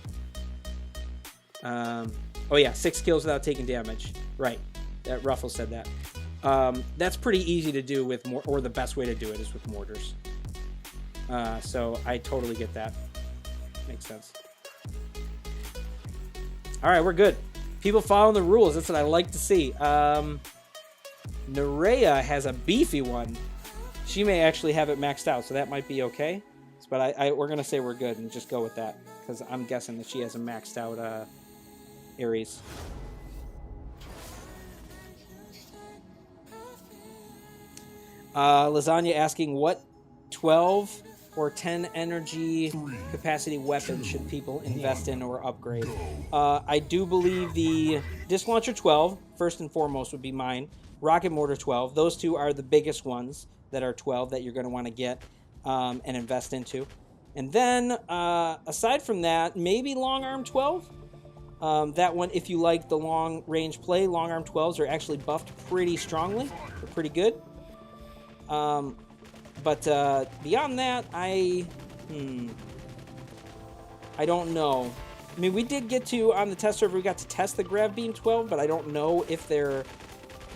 Speaker 1: Oh yeah, 6 kills without taking damage. Right, that Ruffle said that. That's pretty easy to do with or the best way to do it is with mortars. So I totally get that. Makes sense. All right, we're good. People following the rules. That's what I like to see. Nerea has a beefy one. She may actually have it maxed out, so that might be okay. But we're going to say we're good and just go with that, because I'm guessing that she has a maxed out Ares. Lasagna asking, what 12 or 10 energy capacity weapons should people invest in or upgrade? I do believe the Disc Launcher 12, first and foremost, would be mine. Rocket Mortar 12. Those two are the biggest ones that are 12 that you're going to want to get and invest into. And then, aside from that, maybe Long Arm 12. That one, if you like the long range play, Long Arm 12s are actually buffed pretty strongly. They're pretty good. But beyond that, I don't know. I mean, we did get to, on the test server, we got to test the Grav Beam 12, but I don't know if they're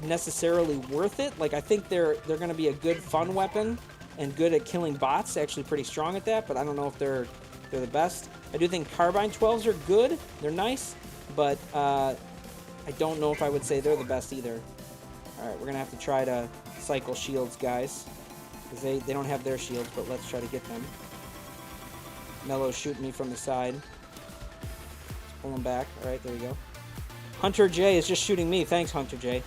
Speaker 1: necessarily worth it. Like, I think they're going to be a good fun weapon and good at killing bots, actually pretty strong at that, but I don't know if they're the best. I do think Carbine 12s are good. They're nice, but I don't know if I would say they're the best either. All right, we're going to have to try to cycle shields, guys, because they don't have their shields, but let's try to get them. Mello's shooting me from the side. Let's pull him back. All right, there we go. Hunter J is just shooting me. Thanks, Hunter J.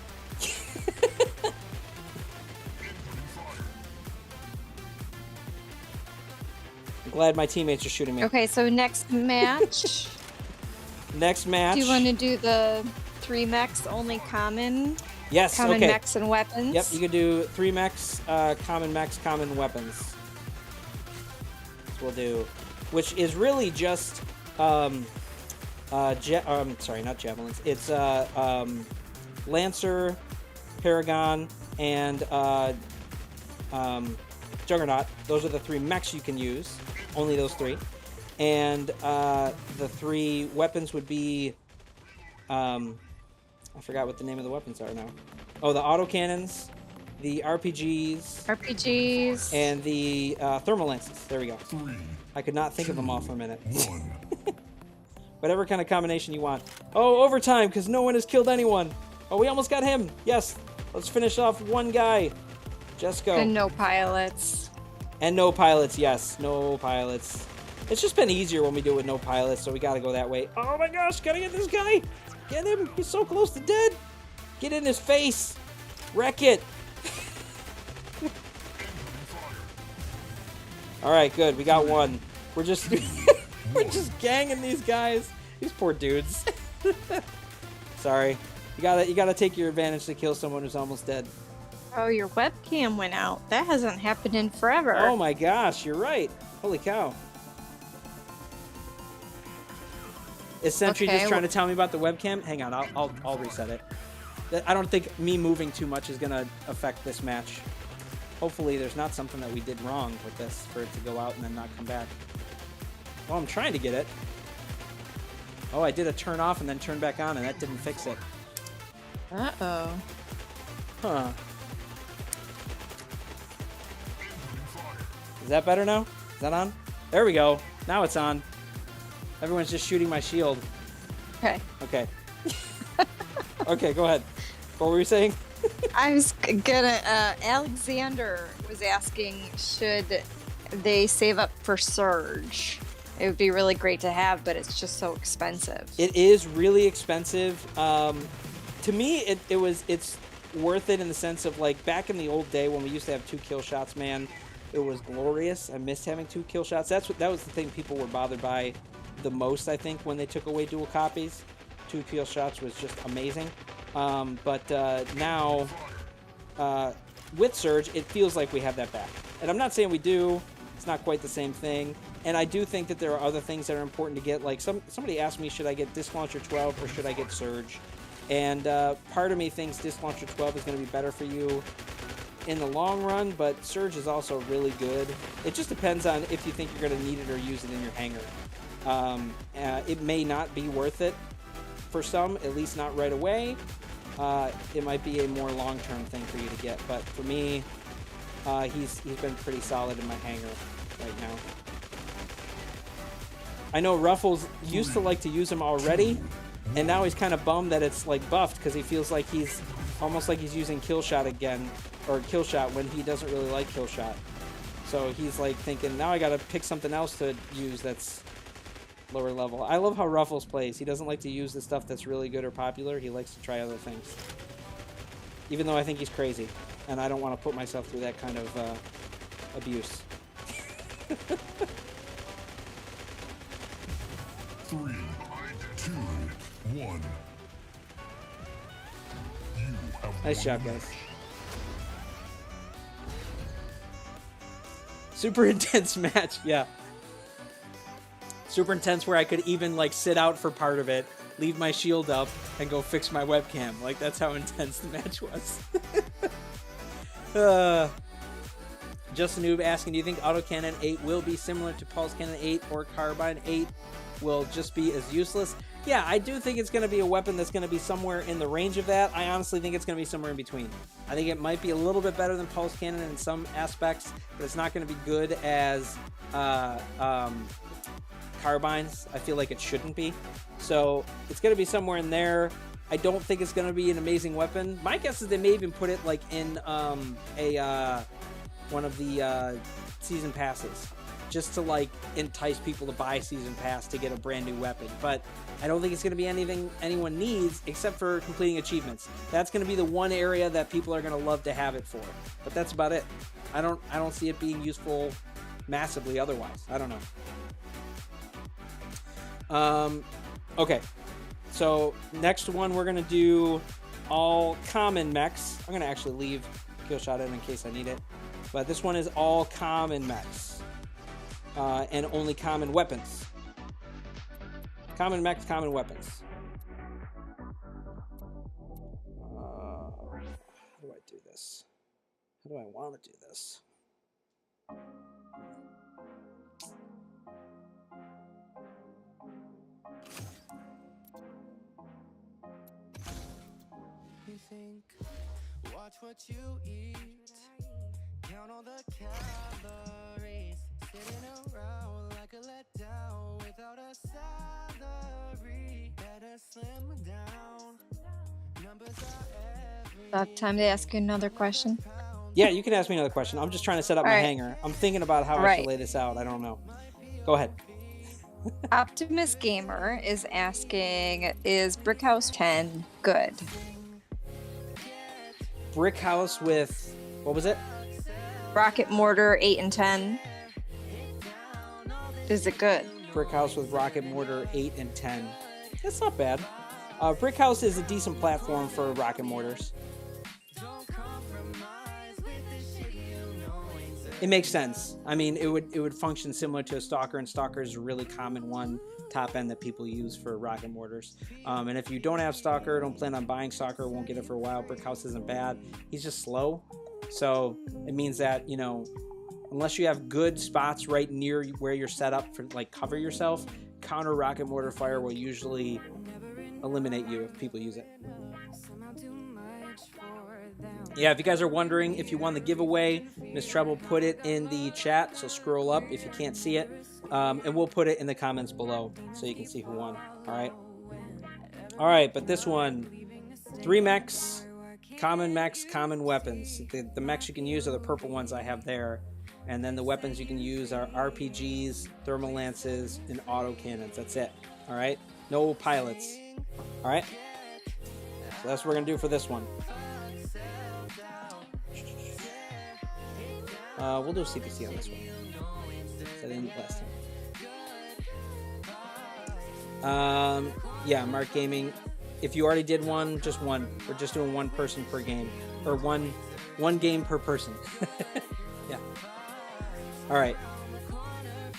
Speaker 1: I'm glad my teammates are shooting me.
Speaker 2: Okay, so next match.
Speaker 1: Next match.
Speaker 2: Do you want to do the 3 mechs, only common?
Speaker 1: Yes,
Speaker 2: common
Speaker 1: okay.
Speaker 2: mechs and weapons?
Speaker 1: Yep, you can do 3 mechs, common mechs, common weapons. That's what we'll do. Which is really just, sorry, not javelins. It's Lancer, Paragon, and Juggernaut. Those are the 3 mechs you can use. Only those 3. And the 3 weapons would be, I forgot what the name of the weapons are now. Oh, the autocannons, the RPGs, and the thermal lances. There we go.
Speaker 3: 3,
Speaker 1: I could not think of them all for a minute.
Speaker 3: 1.
Speaker 1: Whatever kind of combination you want. Oh, overtime, because no one has killed anyone. Oh, we almost got him. Yes. Let's finish off one guy. Just go.
Speaker 2: And no pilots.
Speaker 1: And no pilots, yes. No pilots. It's just been easier when we do it with no pilots, so we gotta go that way. Oh my gosh, gotta get this guy. Get him. He's so close to dead. Get in his face. Wreck it. All right, good. We got one. We're just we're just ganging these guys. These poor dudes. Sorry. You gotta take your advantage to kill someone who's almost dead.
Speaker 2: Oh, your webcam went out. That hasn't happened in forever.
Speaker 1: Oh my gosh, you're right. Holy cow. Is Sentry just trying to tell me about the webcam? Hang on, I'll reset it. I don't think me moving too much is gonna affect this match. Hopefully there's not something that we did wrong with this for it to go out and then not come back. Oh, I'm trying to get it. Oh, I did a turn off and then turn back on and that didn't fix it.
Speaker 2: Uh-oh.
Speaker 1: Huh. Is that better now? Is that on? There we go. Now it's on. Everyone's just shooting my shield.
Speaker 2: Okay.
Speaker 1: Okay. Okay, go ahead. What were you saying?
Speaker 2: I was gonna, Alexander was asking, should they save up for Surge? It would be really great to have, but it's just so expensive.
Speaker 1: It is really expensive. To me, it's worth it in the sense of, like, back in the old day when we used to have 2 kill shots, man, it was glorious. I missed having 2 kill shots. That was the thing people were bothered by the most, I think, when they took away dual copies. 2 kill shots was just amazing. But now, with Surge, it feels like we have that back. And I'm not saying we do. It's not quite the same thing. And I do think that there are other things that are important to get. Like somebody asked me, should I get Disc Launcher 12 or should I get Surge? And part of me thinks Disc Launcher 12 is going to be better for you in the long run, but Surge is also really good. It just depends on if you think you're going to need it or use it in your hangar. It may not be worth it for some, at least not right away. It might be a more long-term thing for you to get, but for me, he's been pretty solid in my hangar right now. I know Ruffles used to like to use him already, and now he's kind of bummed that it's like buffed because he feels like he's almost like he's using Killshot again, or Killshot when he doesn't really like Killshot. So he's like thinking, now I gotta pick something else to use that's lower level. I love how Ruffles plays. He doesn't like to use the stuff that's really good or popular. He likes to try other things. Even though I think he's crazy, and I don't want to put myself through that kind of abuse.
Speaker 3: 3, 2, 1.
Speaker 1: Nice job, guys. Super intense match, yeah. Super intense where I could even like sit out for part of it, leave my shield up, and go fix my webcam. Like that's how intense the match was. Just a Noob asking, do you think Autocannon 8 will be similar to Pulse Cannon 8 or Carbine 8 will just be as useless? Yeah, I do think it's going to be a weapon that's going to be somewhere in the range of that. I honestly think it's going to be somewhere in between. I think it might be a little bit better than Pulse Cannon in some aspects, but it's not going to be good as Carbines. I feel like it shouldn't be. So it's going to be somewhere in there. I don't think it's going to be an amazing weapon. My guess is they may even put it like in one of the season passes, just to like entice people to buy season pass to get a brand new weapon. But I don't think it's going to be anything anyone needs except for completing achievements. That's going to be the one area that people are going to love to have it for. But that's about it. I don't see it being useful massively otherwise. I don't know. Okay. So next one we're going to do all common mechs. I'm going to actually leave Killshot in case I need it. But this one is all common mechs. And only common weapons. Common mechs, common weapons. How do I do this? How do I want to do this?
Speaker 4: You think, watch what you eat, count all the calories, sitting around like a letdown without a salary, better slim down, numbers are
Speaker 2: About time to ask you another question.
Speaker 1: Yeah, you can ask me another question. I'm just trying to set up my
Speaker 2: All right.
Speaker 1: hangar. I'm thinking about how I should lay this out. I don't know. Go ahead.
Speaker 2: Optimus Gamer is asking, is Brickhouse 10 good?
Speaker 1: Brick house with, what was it?
Speaker 2: Rocket Mortar 8 and 10. Is it good?
Speaker 1: Brick house with rocket mortar 8 and 10. That's not bad. Brick house is a decent platform for rocket mortars. It makes sense. I mean, it would function similar to a Stalker, and Stalker is a really common one, top end that people use for rocket mortars. And if you don't have Stalker, don't plan on buying Stalker, won't get it for a while, Brickhouse isn't bad. He's just slow. So it means that, you know, unless you have good spots right near where you're set up for like cover yourself, counter rocket mortar fire will usually eliminate you if people use it. Yeah, if you guys are wondering if you won the giveaway, LilMsTreble put it in the chat, so scroll up if you can't see it. And we'll put it in the comments below so you can see who won. All right, but this one, 3 mechs, common weapons. The mechs you can use are the purple ones I have there. And then the weapons you can use are RPGs, thermal lances, and autocannons. That's it. All right? No pilots. All right? So that's what we're going to do for this one. We'll do a CPC on this one. So I didn't last time. Yeah, Mark Gaming. If you already did one, just one. We're just doing one person per game. Or one 1 game per person. Yeah. All right.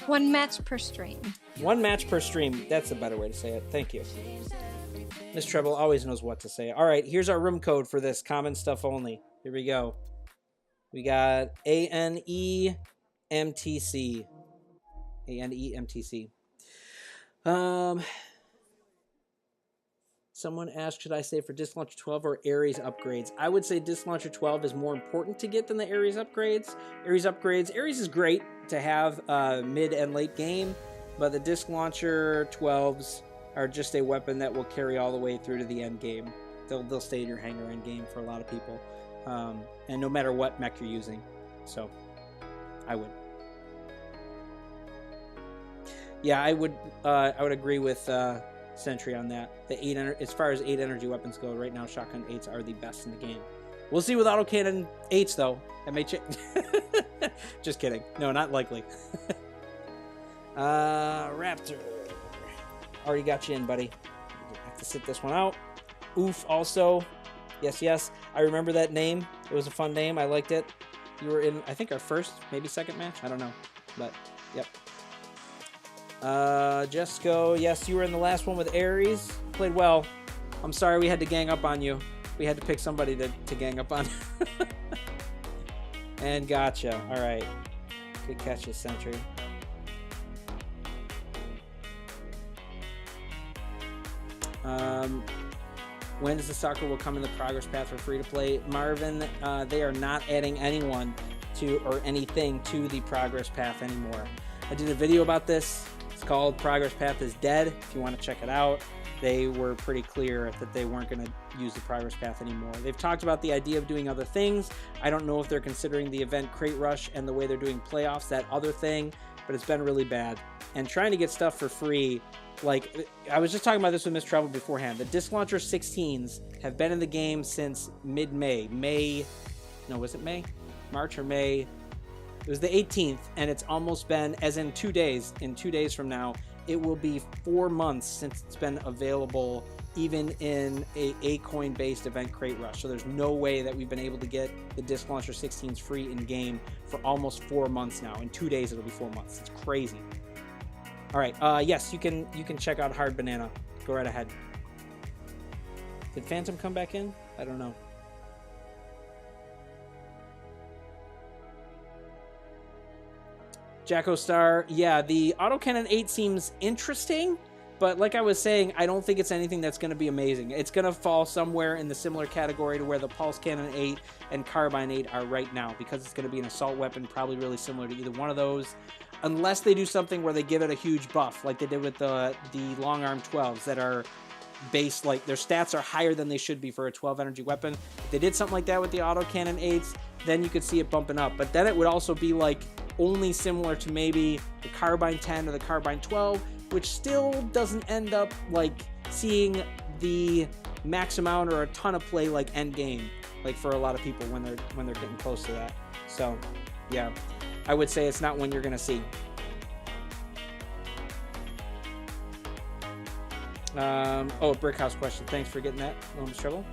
Speaker 2: 1 match per stream.
Speaker 1: 1 match per stream. That's a better way to say it. Thank you. LilMsTreble always knows what to say. All right, here's our room code for this. Common stuff only. Here we go. We got ANEMTC. ANEMTC. Someone asked, should I say for Disc Launcher 12 or Ares upgrades? I would say Disc Launcher 12 is more important to get than the Ares upgrades. Ares is great to have mid and late game, but the Disc Launcher 12s are just a weapon that will carry all the way through to the end game. They'll stay in your hangar end game for a lot of people, and no matter what mech you're using. So, I would. Yeah, I would agree with Sentry on that. The as far as 8 energy weapons go, right now shotgun 8s are the best in the game. We'll see with autocannon 8s though. That may change. Just kidding. No, not likely. Raptor. Already got you in, buddy. I have to sit this one out. Oof, also. Yes. I remember that name. It was a fun name. I liked it. You were in, I think, our first, maybe second match. I don't know. But, yep. Jesco. Yes, you were in the last one with Ares. Played well. I'm sorry we had to gang up on you. We had to pick somebody to gang up on. And gotcha. All right. Good catches, Sentry. When does the soccer will come in the progress path for free to play? Marvin, they are not adding anyone to or anything to the progress path anymore. I did a video about this. It's called Progress Path is Dead. If you want to check it out, they were pretty clear that they weren't going to use the progress path anymore. They've talked about the idea of doing other things. I don't know if they're considering the event crate rush and the way they're doing playoffs that other thing, but it's been really bad. And trying to get stuff for free, like I was just talking about this with LilMsTreble beforehand. The Disc Launcher 16s have been in the game since mid-May. Was it May? March or May? It was the 18th, and it's almost been, as in 2 days. In 2 days from now, it will be 4 months since it's been available, even in a coin-based event crate rush. So there's no way that we've been able to get the Disc Launcher 16s free in game for almost 4 months now. In 2 days, it'll be 4 months. It's crazy. All right. Yes, you can check out Hard Banana. Go right ahead. Did Phantom come back in? I don't know. Jacko Star, yeah, the autocannon 8 seems interesting, but like I was saying, I don't think it's anything that's going to be amazing. It's going to fall somewhere in the similar category to where the Pulse Cannon 8 and Carbine 8 are right now, because it's going to be an assault weapon, probably really similar to either one of those, unless they do something where they give it a huge buff, like they did with the Long Arm 12s that are based, like their stats are higher than they should be for a 12 energy weapon. If they did something like that with the autocannon 8s, then you could see it bumping up, but then it would also be like only similar to maybe the Carbine 10 or the Carbine 12, which still doesn't end up like seeing the max amount or a ton of play like end game, like for a lot of people when they're getting close to that. So yeah, I would say it's not one you're gonna see. Brickhouse question. Thanks for getting that, LilMsTreble.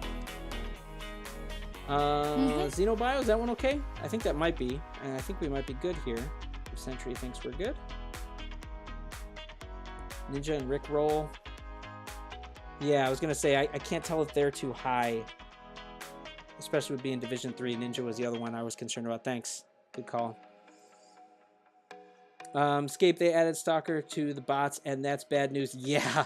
Speaker 1: Xenobio, is that one okay? I think that might be, and I think we might be good here. If Sentry thinks we're good. Ninja and Rick roll. Yeah, I was gonna say I can't tell if they're too high, especially with being Division 3. Ninja was the other one I was concerned about. Thanks, good call. Scape, they added Stalker to the bots, and that's bad news. Yeah,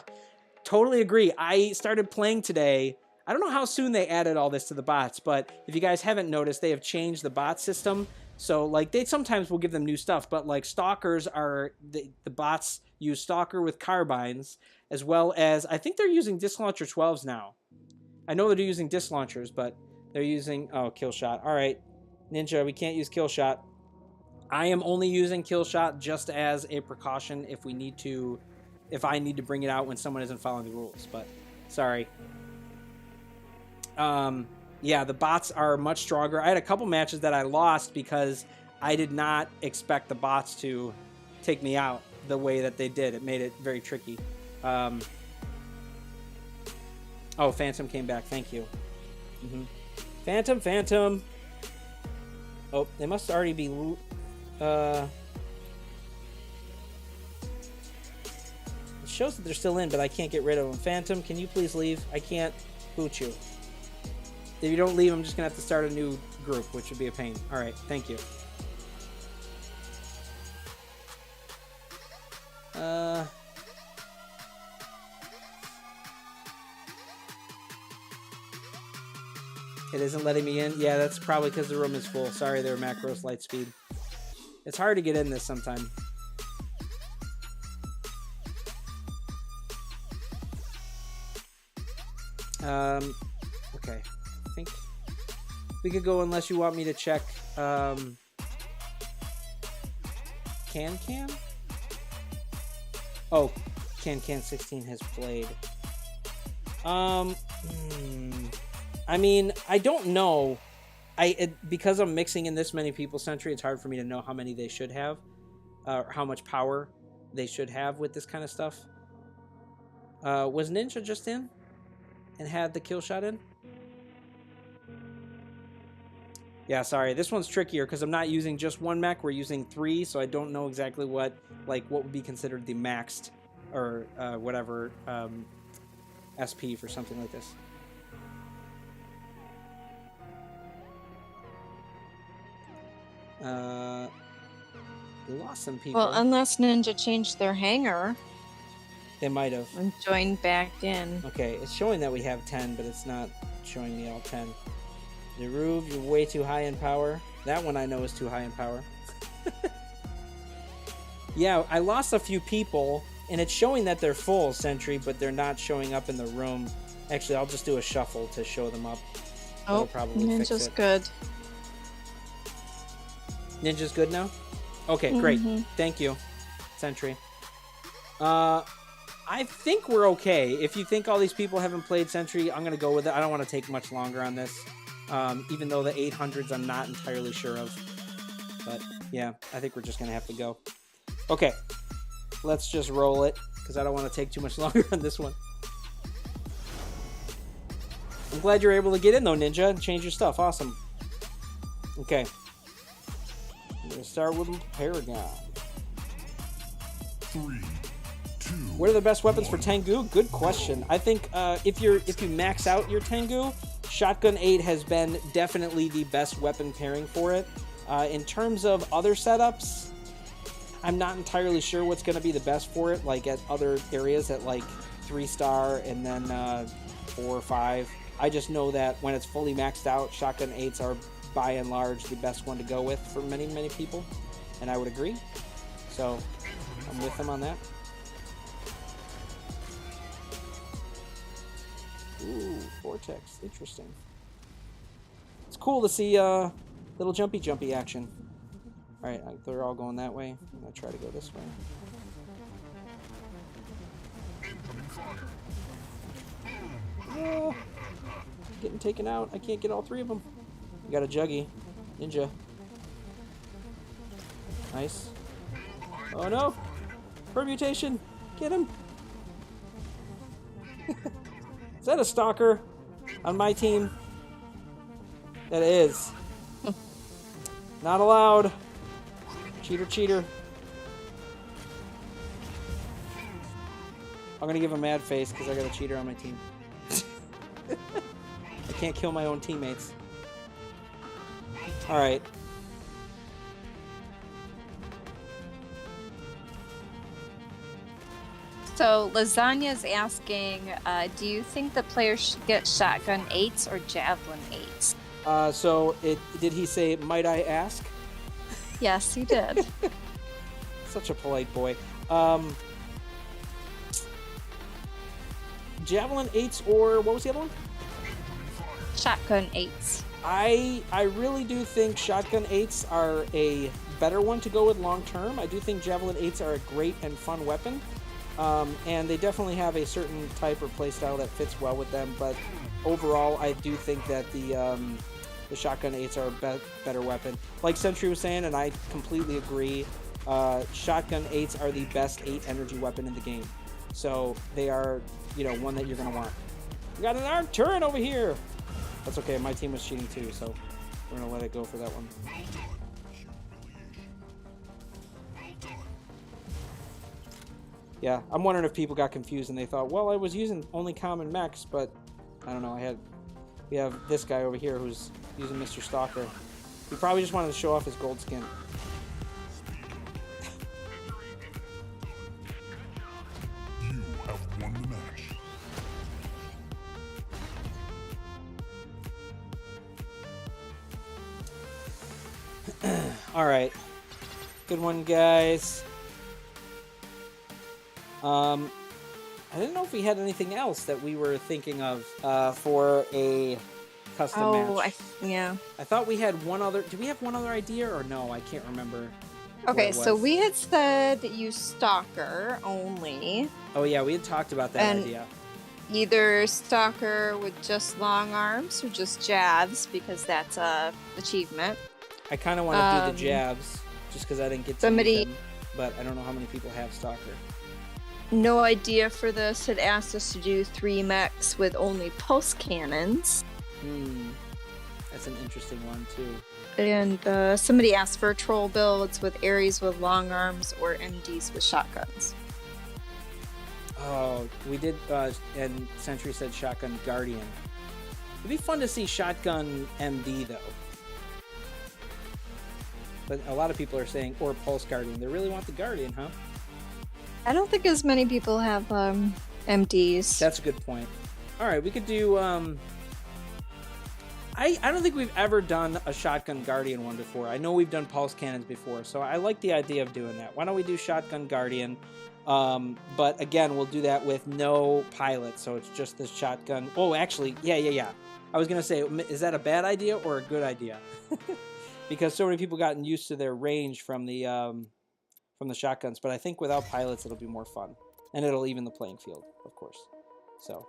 Speaker 1: totally agree. I started playing today. I don't know how soon they added all this to the bots, but if you guys haven't noticed, they have changed the bot system. So, like, they sometimes will give them new stuff, but, like, Stalkers are... The bots use Stalker with Carbines, as well as... I think they're using Disc Launcher 12s now. I know they're using Disc Launchers, but they're using... Oh, Kill Shot. All right. Ninja, we can't use Kill Shot. I am only using Kill Shot just as a precaution if we need to... If I need to bring it out when someone isn't following the rules, but... Sorry. Yeah, the bots are much stronger. I had a couple matches that I lost because I did not expect the bots to take me out the way that they did. It made it very tricky. Oh, Phantom came back. Thank you. Phantom. Oh, they must already be... It shows that they're still in, but I can't get rid of them. Phantom, can you please leave? I can't boot you. If you don't leave, I'm just going to have to start a new group, which would be a pain. All right, thank you. It isn't letting me in. Yeah, that's probably because the room is full. Sorry there, Macros Lightspeed. It's hard to get in this sometime. Okay. I think we could go unless you want me to check Can? Oh, Can 16 has played. I mean, I don't know. Because I'm mixing in this many people, Sentry, it's hard for me to know how many they should have, or how much power they should have with this kind of stuff. Was Ninja just in and had the kill shot in? Yeah, sorry. This one's trickier because I'm not using just one mech. We're using 3, so I don't know exactly what would be considered the maxed or whatever SP for something like this. We lost some people.
Speaker 2: Well, unless Ninja changed their hangar
Speaker 1: They might have.
Speaker 2: and joined back in.
Speaker 1: Okay, it's showing that we have 10, but it's not showing me all 10. Deruve, you're way too high in power. That one I know is too high in power. Yeah, I lost a few people, and it's showing that they're full, Sentry, but they're not showing up in the room. Actually, I'll just do a shuffle to show them up. That'll probably fix
Speaker 2: Ninja's
Speaker 1: it.
Speaker 2: good.
Speaker 1: Ninja's good now? Okay, great. Thank you, Sentry. I think we're okay. If you think all these people haven't played Sentry, I'm going to go with it. I don't want to take much longer on this. Even though the 800s I'm not entirely sure of. But, yeah, I think we're just going to have to go. Okay, let's just roll it, because I don't want to take too much longer on this one. I'm glad you're able to get in, though, Ninja, and change your stuff. Awesome. Okay. I'm going to start with Paragon.
Speaker 3: 3, 2.
Speaker 1: What are the best weapons for Tengu? Good question. I think if you max out your Tengu, Shotgun 8 has been definitely the best weapon pairing for it. In terms of other setups, I'm not entirely sure what's going to be the best for it, like at other areas at like 3-star and then 4 or 5. I just know that when it's fully maxed out, Shotgun 8s are by and large the best one to go with for many, many people, and I would agree. So I'm with them on that. Ooh, Vortex. Interesting. It's cool to see little jumpy action. Alright, they're all going that way. I'm going to try to go this way. Oh, getting taken out. I can't get all 3 of them. We got a Juggy. Ninja. Nice. Oh no! Permutation! Get him! Is that a stalker on my team? That is. Not allowed. Cheater. I'm gonna give a mad face because I got a cheater on my team. I can't kill my own teammates. Alright.
Speaker 2: So Lasagna's asking, do you think the players should get shotgun 8s or javelin 8s?
Speaker 1: Did he say, might I ask?
Speaker 2: Yes, he did.
Speaker 1: Such a polite boy. Javelin 8s or what was the other one?
Speaker 2: Shotgun 8s.
Speaker 1: I really do think shotgun 8s are a better one to go with long term. I do think javelin 8s are a great and fun weapon. And they definitely have a certain type or playstyle that fits well with them, but overall I do think that the shotgun 8s are a better weapon. Like Sentry was saying, and I completely agree, shotgun 8s are the best 8 energy weapon in the game. So they are, one that you're going to want. We got an armed turret over here! That's okay, my team was cheating too, so We're gonna let it go for that one.
Speaker 3: Well done. Humiliation. Well done.
Speaker 1: Yeah, I'm wondering if people got confused and they thought, well, I was using only common mechs, but I don't know. We have this guy over here who's using Mr. Stalker. He probably just wanted to show off his gold skin.
Speaker 3: You have won the match.
Speaker 1: All right, good one, guys. I didn't know if we had anything else that we were thinking of for a custom match.
Speaker 2: Yeah.
Speaker 1: I thought we had one other. Did we have one other idea or no? I can't remember. what
Speaker 2: Okay,
Speaker 1: it
Speaker 2: so
Speaker 1: was.
Speaker 2: we had said use Stalker only.
Speaker 1: Oh yeah, we had talked about that
Speaker 2: And-
Speaker 1: idea.
Speaker 2: Either Stalker with just long arms or just jabs, because that's a achievement.
Speaker 1: I kind of want to do the
Speaker 2: um,
Speaker 1: jabs just because I didn't get to
Speaker 2: somebody-
Speaker 1: use them, but I don't know how many people have Stalker.
Speaker 2: No idea for this. Had asked us to do 3 mechs with only pulse cannons.
Speaker 1: That's an interesting one too.
Speaker 2: And somebody asked for troll builds with Ares with long arms or MDs with shotguns.
Speaker 1: Oh, we did, and Sentry said Shotgun Guardian. It'd be fun to see Shotgun MD, though. But a lot of people are saying, or Pulse Guardian. They really want the Guardian, huh?
Speaker 2: I don't think as many people have MDs.
Speaker 1: That's a good point. All right, we could do, I don't think we've ever done a Shotgun Guardian one before. I know we've done Pulse Cannons before, so I like the idea of doing that. Why don't we do Shotgun Guardian? But again, we'll do that with no pilot, so it's just the shotgun. Oh, actually, yeah. I was gonna say, is that a bad idea or a good idea? Because so many people gotten used to their range from the shotguns. But I think without pilots, it'll be more fun, and it'll even the playing field, of course. So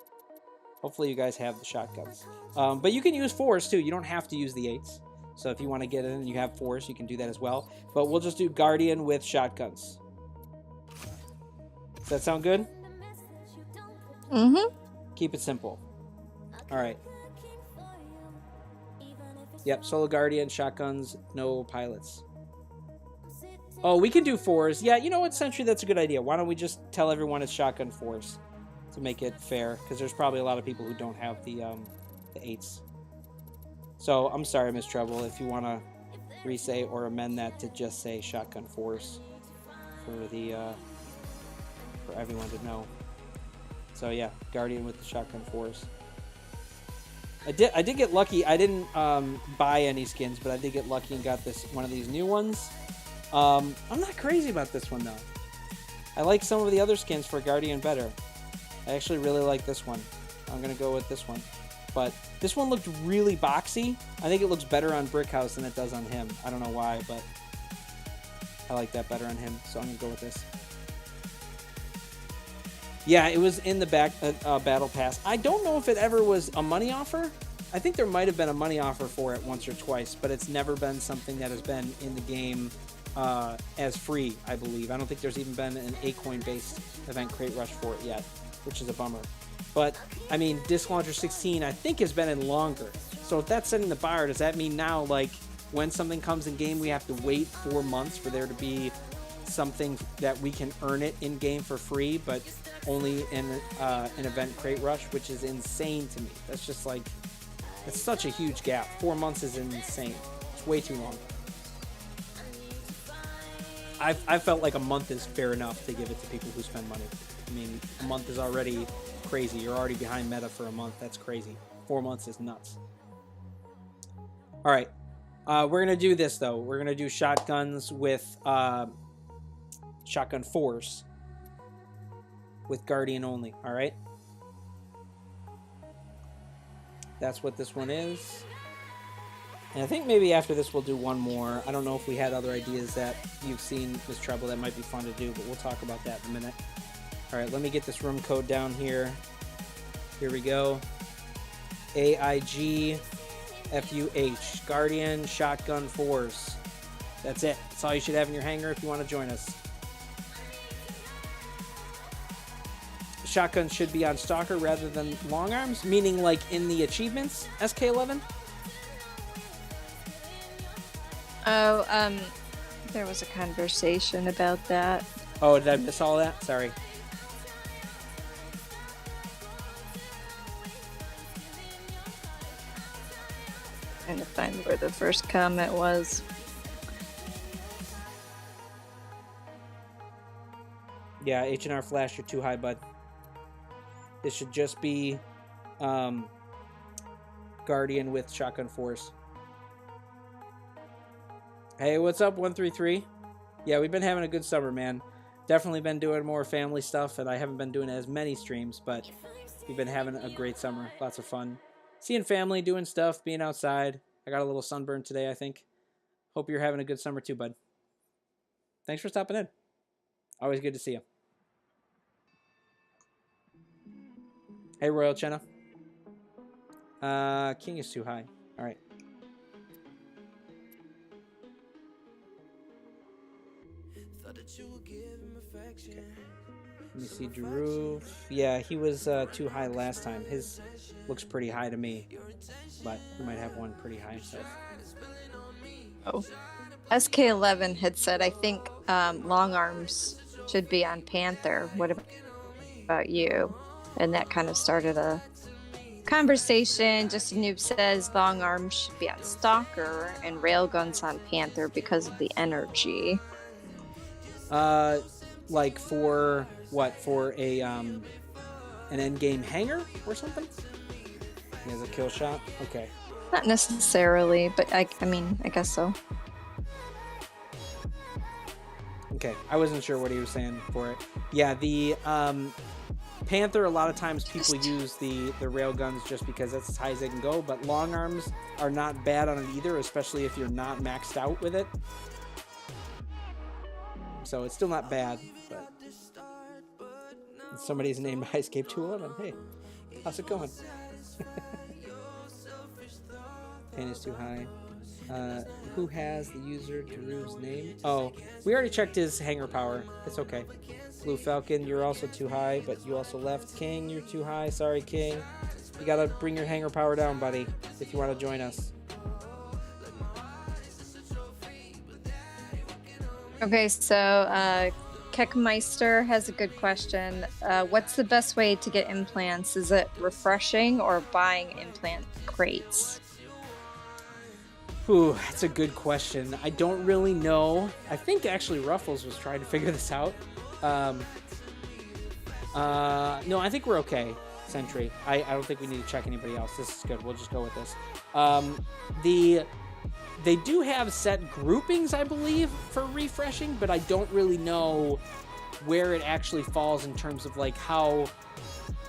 Speaker 1: hopefully you guys have the shotguns. But you can use 4s too. You don't have to use the 8s. So if you want to get in and you have 4s, you can do that as well. But we'll just do Guardian with shotguns. Does that sound good?
Speaker 2: Mm-hmm.
Speaker 1: Keep it simple. All right. Yep, Solo Guardian, shotguns, no pilots. Oh, we can do 4s. Yeah, you know what, Sentry? That's a good idea. Why don't we just tell everyone it's shotgun 4s to make it fair? Because there's probably a lot of people who don't have the 8s. So I'm sorry, LilMsTreble, if you want to re-say or amend that to just say shotgun 4s for the for everyone to know. So yeah, Guardian with the shotgun 4s. I did get lucky. I didn't buy any skins, but I did get lucky and got one of these new ones. I'm not crazy about this one though. I like some of the other skins for Guardian better. I actually really like this one. I'm gonna go with this one. But this one looked really boxy. I think it looks better on Brickhouse than it does on him. I don't know why, but I like that better on him, so I'm gonna go with this. Yeah, it was in the Battle Pass. I don't know if it ever was a money offer. I think there might have been a money offer for it once or twice, but it's never been something that has been in the game as free, I believe. I don't think there's even been an A-coin-based event crate rush for it yet, which is a bummer. But, I mean, Disc Launcher 16, I think, has been in longer. So if that's setting the bar, does that mean now, like, when something comes in game, we have to wait 4 months for there to be something that we can earn it in game for free, but only in an event crate rush, which is insane to me. That's just like, it's such a huge gap. 4 months is insane. It's way too long. I felt like a month is fair enough to give it to people who spend money. I mean, a month is already crazy. You're already behind meta for a month. That's crazy. 4 months is nuts. All right. We're going to do this, though. We're going to do shotguns with shotgun 4s with Guardian only. All right. That's what this one is. And I think maybe after this we'll do one more. I don't know if we had other ideas that you've seen, LilMsTreble, that might be fun to do, but we'll talk about that in a minute. All right, let me get this room code down here. Here we go. AIGFUH, Guardian Shotgun 4s. That's it. That's all you should have in your hangar if you want to join us. Shotguns should be on Stalker rather than long arms, meaning like in the achievements, SK11?
Speaker 2: Oh, there was a conversation about that.
Speaker 1: Oh, did I miss all that? Sorry.
Speaker 2: Trying to find where the first comment was.
Speaker 1: Yeah, H&R Flash, you're too high, bud. This should just be Guardian with Shotgun Force. Hey, what's up, 133? Yeah, we've been having a good summer, man. Definitely been doing more family stuff, and I haven't been doing as many streams, but we've been having a great summer. Lots of fun. Seeing family, doing stuff, being outside. I got a little sunburn today, I think. Hope you're having a good summer too, bud. Thanks for stopping in. Always good to see you. Hey, Royal Chenna. King is too high. All right. Let me see, Drew. Yeah, he was too high last time. His looks pretty high to me, but he might have one pretty high himself.
Speaker 2: Oh. SK11 had said, I think long arms should be on Panther. What about you? And that kind of started a conversation. Just a noob says long arms should be on Stalker and railguns on Panther because of the energy.
Speaker 1: Like for what? For a an endgame hangar or something? He has a kill shot. Okay.
Speaker 2: Not necessarily, but I mean, I guess so.
Speaker 1: Okay, I wasn't sure what he was saying for it. Yeah, the Panther, a lot of times people use the rail guns just because that's as high as they can go, but long arms are not bad on it either, especially if you're not maxed out with it. So it's still not bad, but somebody's named Escape 211. Hey, how's it going? Pain is too high. Who has the user Drew's name? Oh, we already checked his hanger power. It's okay. Blue Falcon, you're also too high, but you also left. King, you're too high. Sorry, King. You gotta bring your hanger power down, buddy, if you want to join us.
Speaker 2: Okay, so Keckmeister has a good question. What's the best way to get implants? Is it refreshing or buying implant crates?
Speaker 1: Ooh, that's a good question. I don't really know. I think actually Ruffles was trying to figure this out. No, I think we're okay, Sentry. I don't think we need to check anybody else. This is good. We'll just go with this. They do have set groupings, I believe, for refreshing, but I don't really know where it actually falls in terms of like how,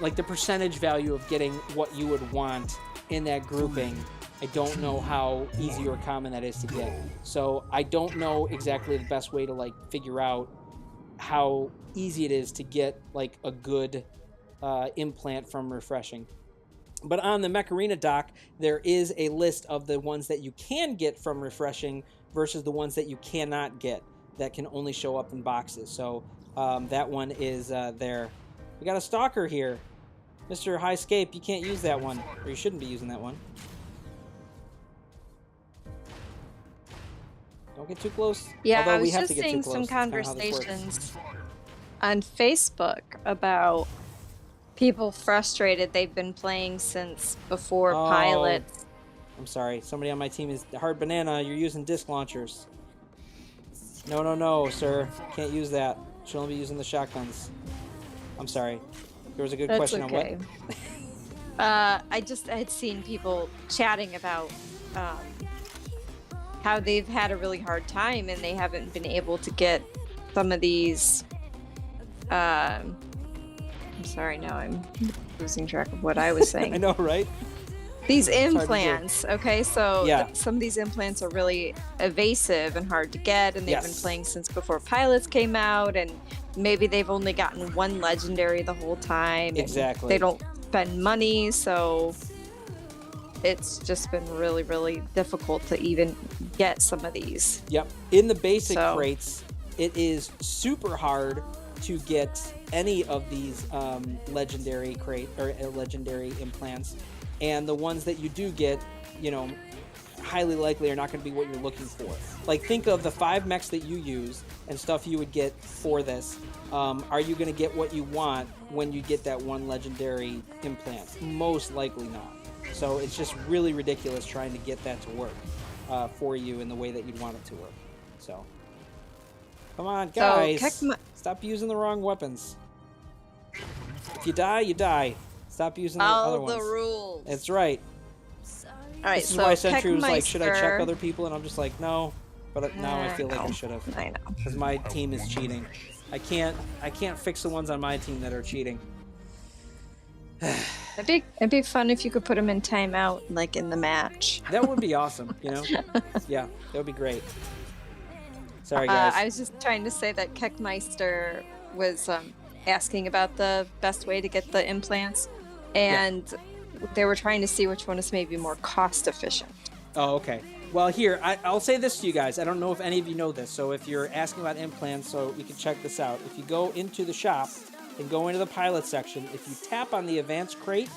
Speaker 1: like the percentage value of getting what you would want in that grouping. I don't know how easy or common that is to get. So I don't know exactly the best way to like figure out how easy it is to get like a good implant from refreshing. But on the Mech Arena doc, there is a list of the ones that you can get from refreshing versus the ones that you cannot get that can only show up in boxes. So that one is there. We got a stalker here. Mr. Highscape, you can't use that one, or you shouldn't be using that one. Don't get too close.
Speaker 2: Yeah,
Speaker 1: Although
Speaker 2: I was
Speaker 1: we have
Speaker 2: just
Speaker 1: to get too
Speaker 2: seeing
Speaker 1: close.
Speaker 2: some
Speaker 1: That's kinda how this works.
Speaker 2: conversations on Facebook about people frustrated. They've been playing since before
Speaker 1: Oh.
Speaker 2: pilots.
Speaker 1: I'm sorry. Somebody on my team is Hard Banana. You're using disc launchers. No, sir. Can't use that. Should only be using the shotguns. I'm sorry. There was a good
Speaker 2: That's
Speaker 1: question
Speaker 2: okay.
Speaker 1: on what?
Speaker 2: I had seen people chatting about how they've had a really hard time and they haven't been able to get some of these. I'm sorry, now I'm losing track of what I was saying.
Speaker 1: I know, right?
Speaker 2: These
Speaker 1: hard to do.
Speaker 2: implants, okay, so
Speaker 1: Yeah.
Speaker 2: some of these implants are really evasive and hard to get, and they've been
Speaker 1: Yes.
Speaker 2: playing since before pilots came out, and maybe they've only gotten one legendary the whole time. And
Speaker 1: Exactly.
Speaker 2: they don't spend money, so it's just been really, really difficult to even get some of these.
Speaker 1: Yep. In the basic
Speaker 2: So-
Speaker 1: crates, it is super hard to get any of these legendary crate or legendary implants, and the ones that you do get, you know, highly likely are not going to be what you're looking for. Like, think of the 5 mechs that you use and stuff you would get for this. Are you going to get what you want when you get that one legendary implant? Most likely not. So it's just really ridiculous trying to get that to work for you in the way that you'd want it to work. So, come on, guys. Stop using the wrong weapons. If you die, you die. Stop using the other ones.
Speaker 2: All the rules.
Speaker 1: That's right.
Speaker 2: All right,
Speaker 1: This is
Speaker 2: so
Speaker 1: why Sentry was like, should I check
Speaker 2: Peckmeister-
Speaker 1: other people? And I'm just like, no. But now I feel like I should have.
Speaker 2: I know.
Speaker 1: Because my team is cheating. I can't fix the ones on my team that are cheating.
Speaker 2: It'd be fun if you could put them in timeout, like in the match.
Speaker 1: That would be awesome, you know? Yeah, that would be great. Sorry, guys.
Speaker 2: I was just trying to say that Peckmeister was asking about the best way to get the implants, and they were trying to see which one is maybe more cost efficient.
Speaker 1: Oh, okay. Well, here, I'll say this to you guys. I don't know if any of you know this, so if you're asking about implants, so you can check this out. If you go into the shop and go into the pilot section, if you tap on the advanced crate,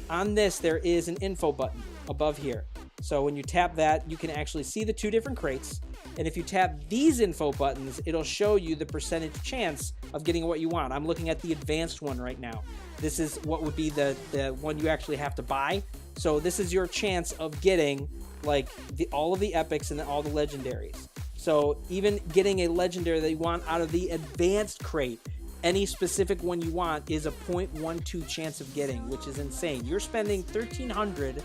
Speaker 1: on this there is an info button above here. So when you tap that, you can actually see the 2 different crates. And if you tap these info buttons, it'll show you the percentage chance of getting what you want. I'm looking at the advanced one right now. This is what would be the one you actually have to buy. So this is your chance of getting like all of the epics and all the legendaries. So even getting a legendary that you want out of the advanced crate, any specific one you want is a 0.12 chance of getting, which is insane. You're spending 1,300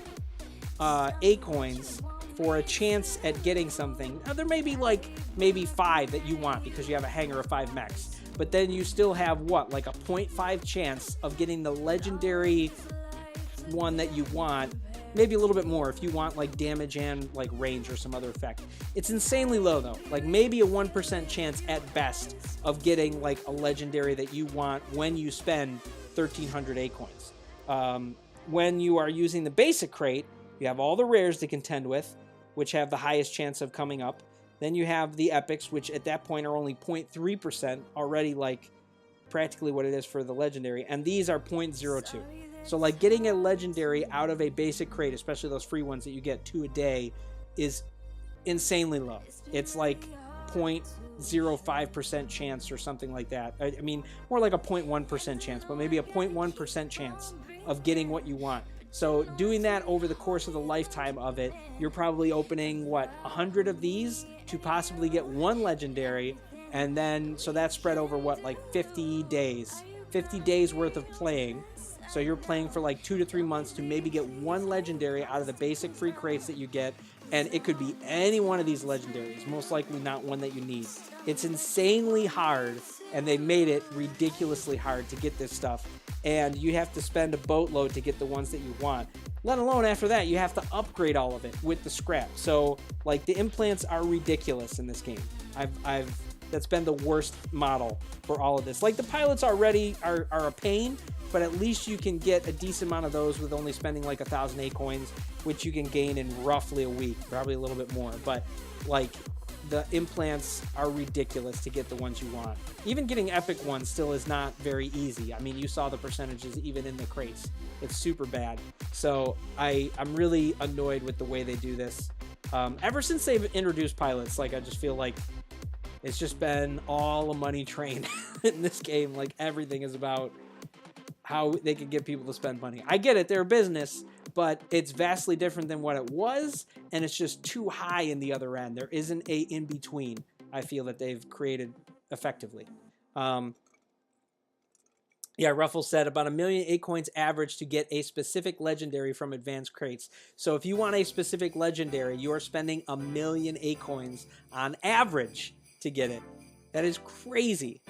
Speaker 1: A coins for a chance at getting something. Now, there may be maybe 5 that you want because you have a hangar of 5 mechs, but then you still have like a 0.5 chance of getting the legendary one that you want. Maybe a little bit more if you want like damage and like range or some other effect. It's insanely low though, like maybe a 1% chance at best of getting like a legendary that you want when you spend 1,300 A coins. When you are using the basic crate, you have all the rares to contend with, which have the highest chance of coming up. Then you have the epics, which at that point are only 0.3%, already like practically what it is for the legendary, and these are 0.02. So like getting a legendary out of a basic crate, especially those free ones that you get 2 a day, is insanely low. It's like 0.05% chance or something like that. I mean, more like a 0.1% chance, but maybe a 0.1% chance of getting what you want. So doing that over the course of the lifetime of it, you're probably opening, 100 of these to possibly get 1 legendary, and then, so that's spread over, 50 days? 50 days worth of playing. So you're playing for like 2 to 3 months to maybe get 1 legendary out of the basic free crates that you get, and it could be any one of these legendaries, most likely not one that you need. It's insanely hard, and they made it ridiculously hard to get this stuff, and you have to spend a boatload to get the ones that you want. Let alone after that, you have to upgrade all of it with the scrap. So like the implants are ridiculous in this game. That's been the worst model for all of this. Like the pilots already are a pain, but at least you can get a decent amount of those with only spending like 1,000 A coins, which you can gain in roughly a week, probably a little bit more. But like the implants are ridiculous to get the ones you want. Even getting epic ones still is not very easy. I mean, you saw the percentages even in the crates. It's super bad. So I'm really annoyed with the way they do this. Ever since they've introduced pilots, like I just feel like it's just been all a money train in this game. Like everything is about how they can get people to spend money. I get it, they're a business, but it's vastly different than what it was, and it's just too high in the other end. There isn't a in-between, I feel, that they've created effectively. Yeah, Ruffles said about 1 million A coins average to get a specific legendary from advanced crates. So if you want a specific legendary, you are spending 1 million A coins on average to get it. That is crazy.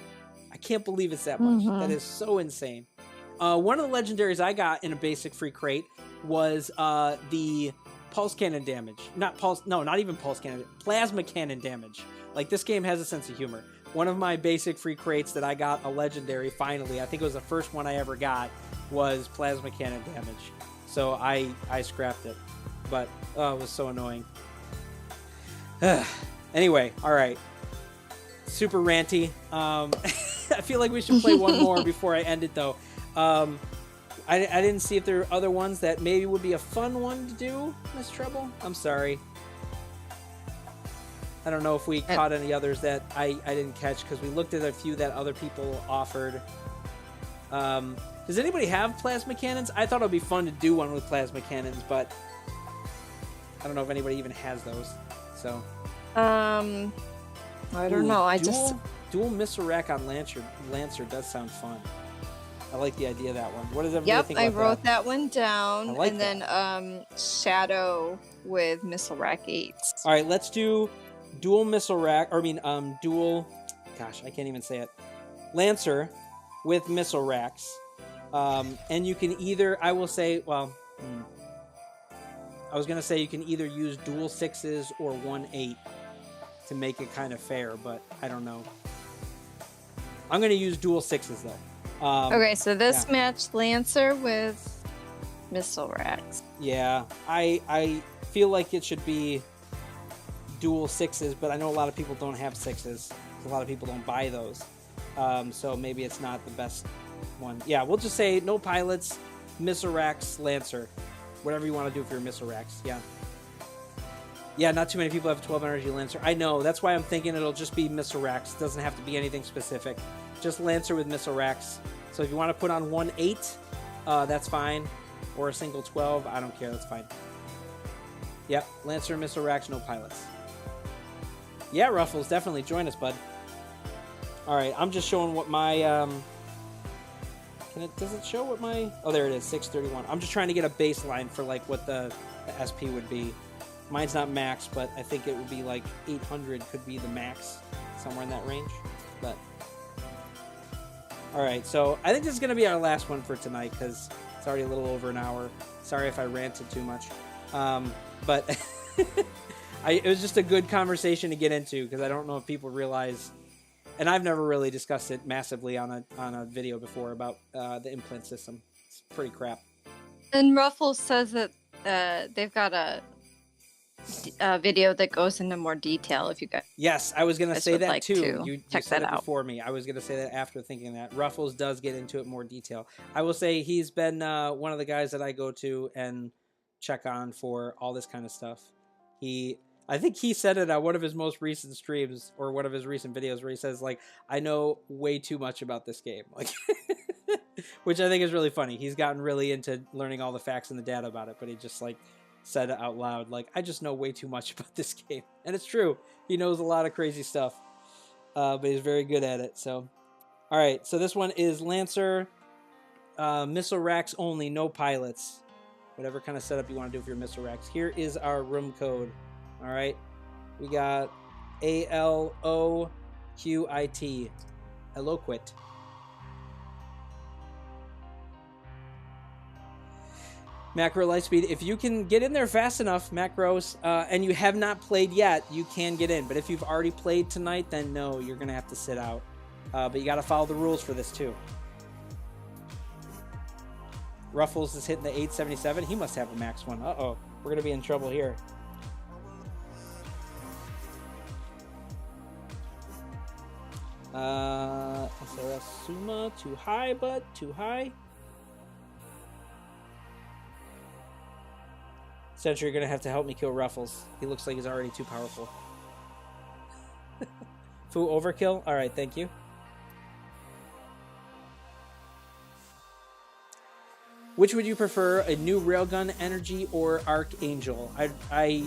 Speaker 1: I can't believe it's that much. That is so insane. One of the legendaries I got in a basic free crate was the pulse cannon damage. Not even pulse cannon. Plasma cannon damage. Like, this game has a sense of humor. One of my basic free crates that I got a legendary finally, I think it was the first one I ever got, was plasma cannon damage. So I scrapped it. But, it was so annoying. Anyway, alright. Super ranty. I feel like we should play one more before I end it, though. I didn't see if there are other ones that maybe would be a fun one to do, LilMsTreble. I'm sorry. I don't know if we caught any others that I didn't catch because we looked at a few that other people offered. Does anybody have plasma cannons? I thought it would be fun to do one with plasma cannons, but I don't know if anybody even has those. So,
Speaker 2: I don't know.
Speaker 1: Dual missile rack on Lancer does sound fun. I like the idea of that one. What does everybody think
Speaker 2: I
Speaker 1: about
Speaker 2: wrote that one down.
Speaker 1: I like
Speaker 2: and then Shadow with missile rack 8s.
Speaker 1: All right, let's do dual missile rack, or dual, gosh, I can't even say it. Lancer with missile racks. And you can either, I will say, well, I was going to say you can either use dual 6s or 1-8 to make it kind of fair, but I don't know. I'm going to use dual 6s though.
Speaker 2: Okay, so this matched Lancer with missile racks.
Speaker 1: Yeah, I feel like it should be dual 6s, but I know a lot of people don't have 6s. A lot of people don't buy those. So maybe it's not the best one. Yeah, we'll just say no pilots, missile racks, Lancer. Whatever you want to do for your missile racks. Yeah. Yeah, not too many people have 12 energy Lancer. I know, that's why I'm thinking it'll just be missile racks. It doesn't have to be anything specific. Just Lancer with missile racks. So if you want to put on 1-8, that's fine. Or a single 12, I don't care, that's fine. Yep, Lancer, missile racks, no pilots. Yeah, Ruffles, definitely join us, bud. Alright, I'm just showing what my, does it show what my, oh there it is, 631. I'm just trying to get a baseline for like what the SP would be. Mine's not max, but I think it would be like 800 could be the max, somewhere in that range. But alright, so I think this is going to be our last one for tonight because it's already a little over an hour. Sorry if I ranted too much. But it was just a good conversation to get into because I don't know if people realize, and I've never really discussed it massively on a video before about the implant system. It's pretty crap.
Speaker 2: And Ruffles says that they've got a video that goes into more detail if you guys.
Speaker 1: Yes, I was going to say that
Speaker 2: like
Speaker 1: too. You
Speaker 2: check
Speaker 1: said
Speaker 2: that
Speaker 1: it
Speaker 2: out
Speaker 1: before me. I was going to say that after thinking that. Ruffles does get into it more detail. I will say he's been one of the guys that I go to and check on for all this kind of stuff. I think he said it on one of his most recent streams or one of his recent videos where he says, like, I know way too much about this game. Like, which I think is really funny. He's gotten really into learning all the facts and the data about it, but he just, like, said it out loud, like, I just know way too much about this game. And it's true. He knows a lot of crazy stuff, but he's very good at it. So, all right. So this one is Lancer, missile racks only, no pilots. Whatever kind of setup you want to do for your missile racks. Here is our room code. All right. We got ALOQIT. Eloquit. Macro Lightspeed, if you can get in there fast enough, Macros, and you have not played yet, you can get in. But if you've already played tonight, then no, you're going to have to sit out. But you got to follow the rules for this, too. Ruffles is hitting the 877. He must have a max one. Uh-oh. We're going to be in trouble here. SRS Suma, too high, bud. Too high. Sentry, you're going to have to help me kill Ruffles. He looks like he's already too powerful. Foo overkill? Alright, thank you. Which would you prefer, a new Railgun Energy or Archangel? I'd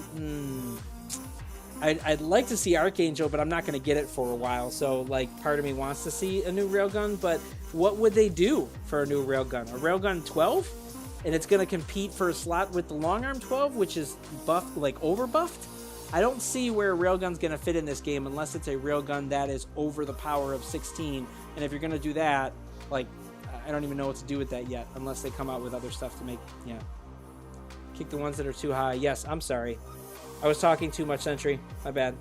Speaker 1: like to see Archangel, but I'm not going to get it for a while. So, like, part of me wants to see a new Railgun, but what would they do for a new Railgun? A Railgun 12? And it's going to compete for a slot with the Long Arm 12, which is buffed, like, over-buffed? I don't see where a Railgun's going to fit in this game unless it's a Railgun that is over the power of 16. And if you're going to do that, like, I don't even know what to do with that yet, unless they come out with other stuff to make, yeah. Kick the ones that are too high. Yes, I'm sorry. I was talking too much, Sentry. My bad.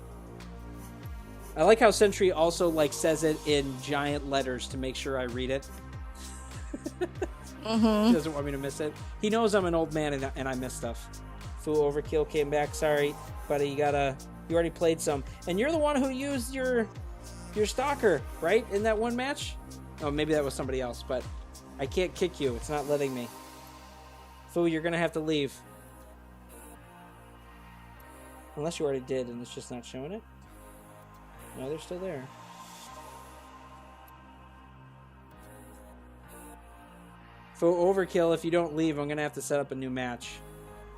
Speaker 1: I like how Sentry also, like, says it in giant letters to make sure I read it. He doesn't want me to miss it. He knows I'm an old man and I miss stuff. Foo Overkill came back. Sorry, buddy. You already played some. And you're the one who used your Stalker, right? In that one match? Oh, maybe that was somebody else, but I can't kick you. It's not letting me. Foo, you're gonna have to leave. Unless you already did and it's just not showing it. No, they're still there. Foo, overkill, if you don't leave, I'm gonna have to set up a new match.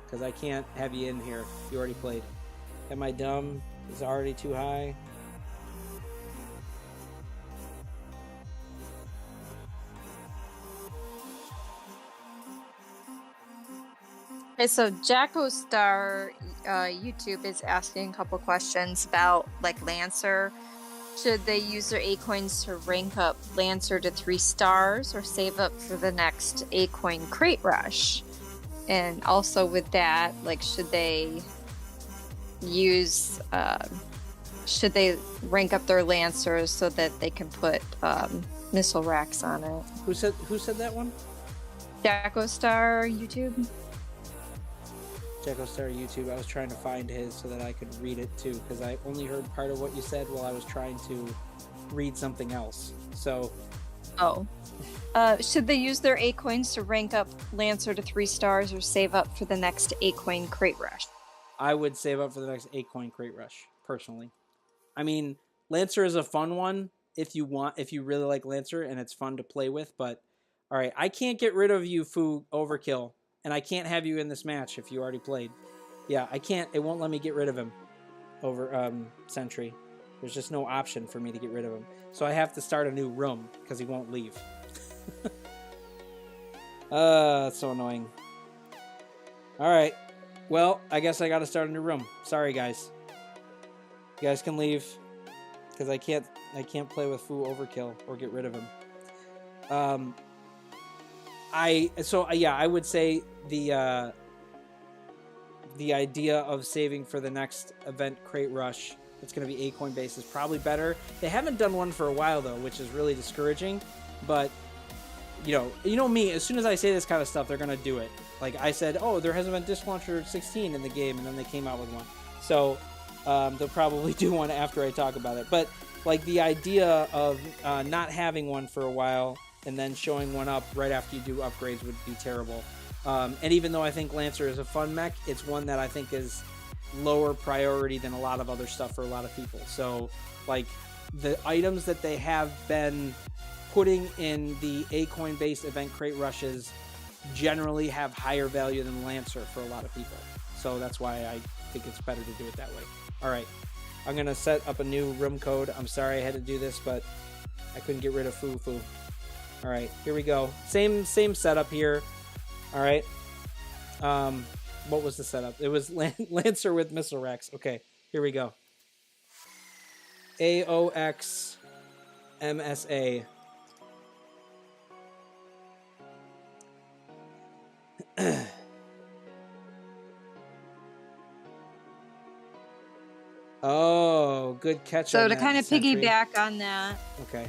Speaker 1: Because I can't have you in here. You already played. Am I dumb? Is it already too high?
Speaker 2: Okay, so Jacko Star YouTube is asking a couple questions about like Lancer. Should they use their A coins to rank up Lancer to 3 stars or save up for the next A coin crate rush? And also with that, like, should they use should they rank up their Lancers so that they can put missile racks on it?
Speaker 1: Who said that one?
Speaker 2: Jacko Star YouTube.
Speaker 1: Jacko Star YouTube. I was trying to find his so that I could read it too, because I only heard part of what you said while I was trying to read something else. So,
Speaker 2: should they use their A coins to rank up Lancer to 3 stars or save up for the next A coin crate rush?
Speaker 1: I would save up for the next 8 coin crate rush, personally. I mean, Lancer is a fun one if you really like Lancer and it's fun to play with, but all right, I can't get rid of you, Foo Overkill. And I can't have you in this match if you already played. Yeah, I can't. It won't let me get rid of him over Sentry. There's just no option for me to get rid of him. So I have to start a new room because he won't leave. That's so annoying. All right. Well, I guess I got to start a new room. Sorry, guys. You guys can leave because I can't play with Foo Overkill or get rid of him. I would say the idea of saving for the next event crate rush, it's going to be A-coin based, is probably better. They haven't done one for a while though, which is really discouraging. But you know me, as soon as I say this kind of stuff, they're going to do it. Like I said, oh, there hasn't been Disc Launcher 16 in the game, and then they came out with one. So they'll probably do one after I talk about it. But like the idea of not having one for a while and then showing one up right after you do upgrades would be terrible. And even though I think Lancer is a fun mech, it's one that I think is lower priority than a lot of other stuff for a lot of people. So, like, the items that they have been putting in the A-coin based event crate rushes generally have higher value than Lancer for a lot of people. So that's why I think it's better to do it that way. All right, I'm going to set up a new room code. I'm sorry I had to do this, but I couldn't get rid of Foo. All right, here we go. Same setup here. All right. What was the setup? It was Lancer with missile racks. Okay, here we go. AOX MSA. Oh, good catch.
Speaker 2: So
Speaker 1: on
Speaker 2: to
Speaker 1: that,
Speaker 2: kind of
Speaker 1: Sentry.
Speaker 2: piggyback on that.
Speaker 1: Okay.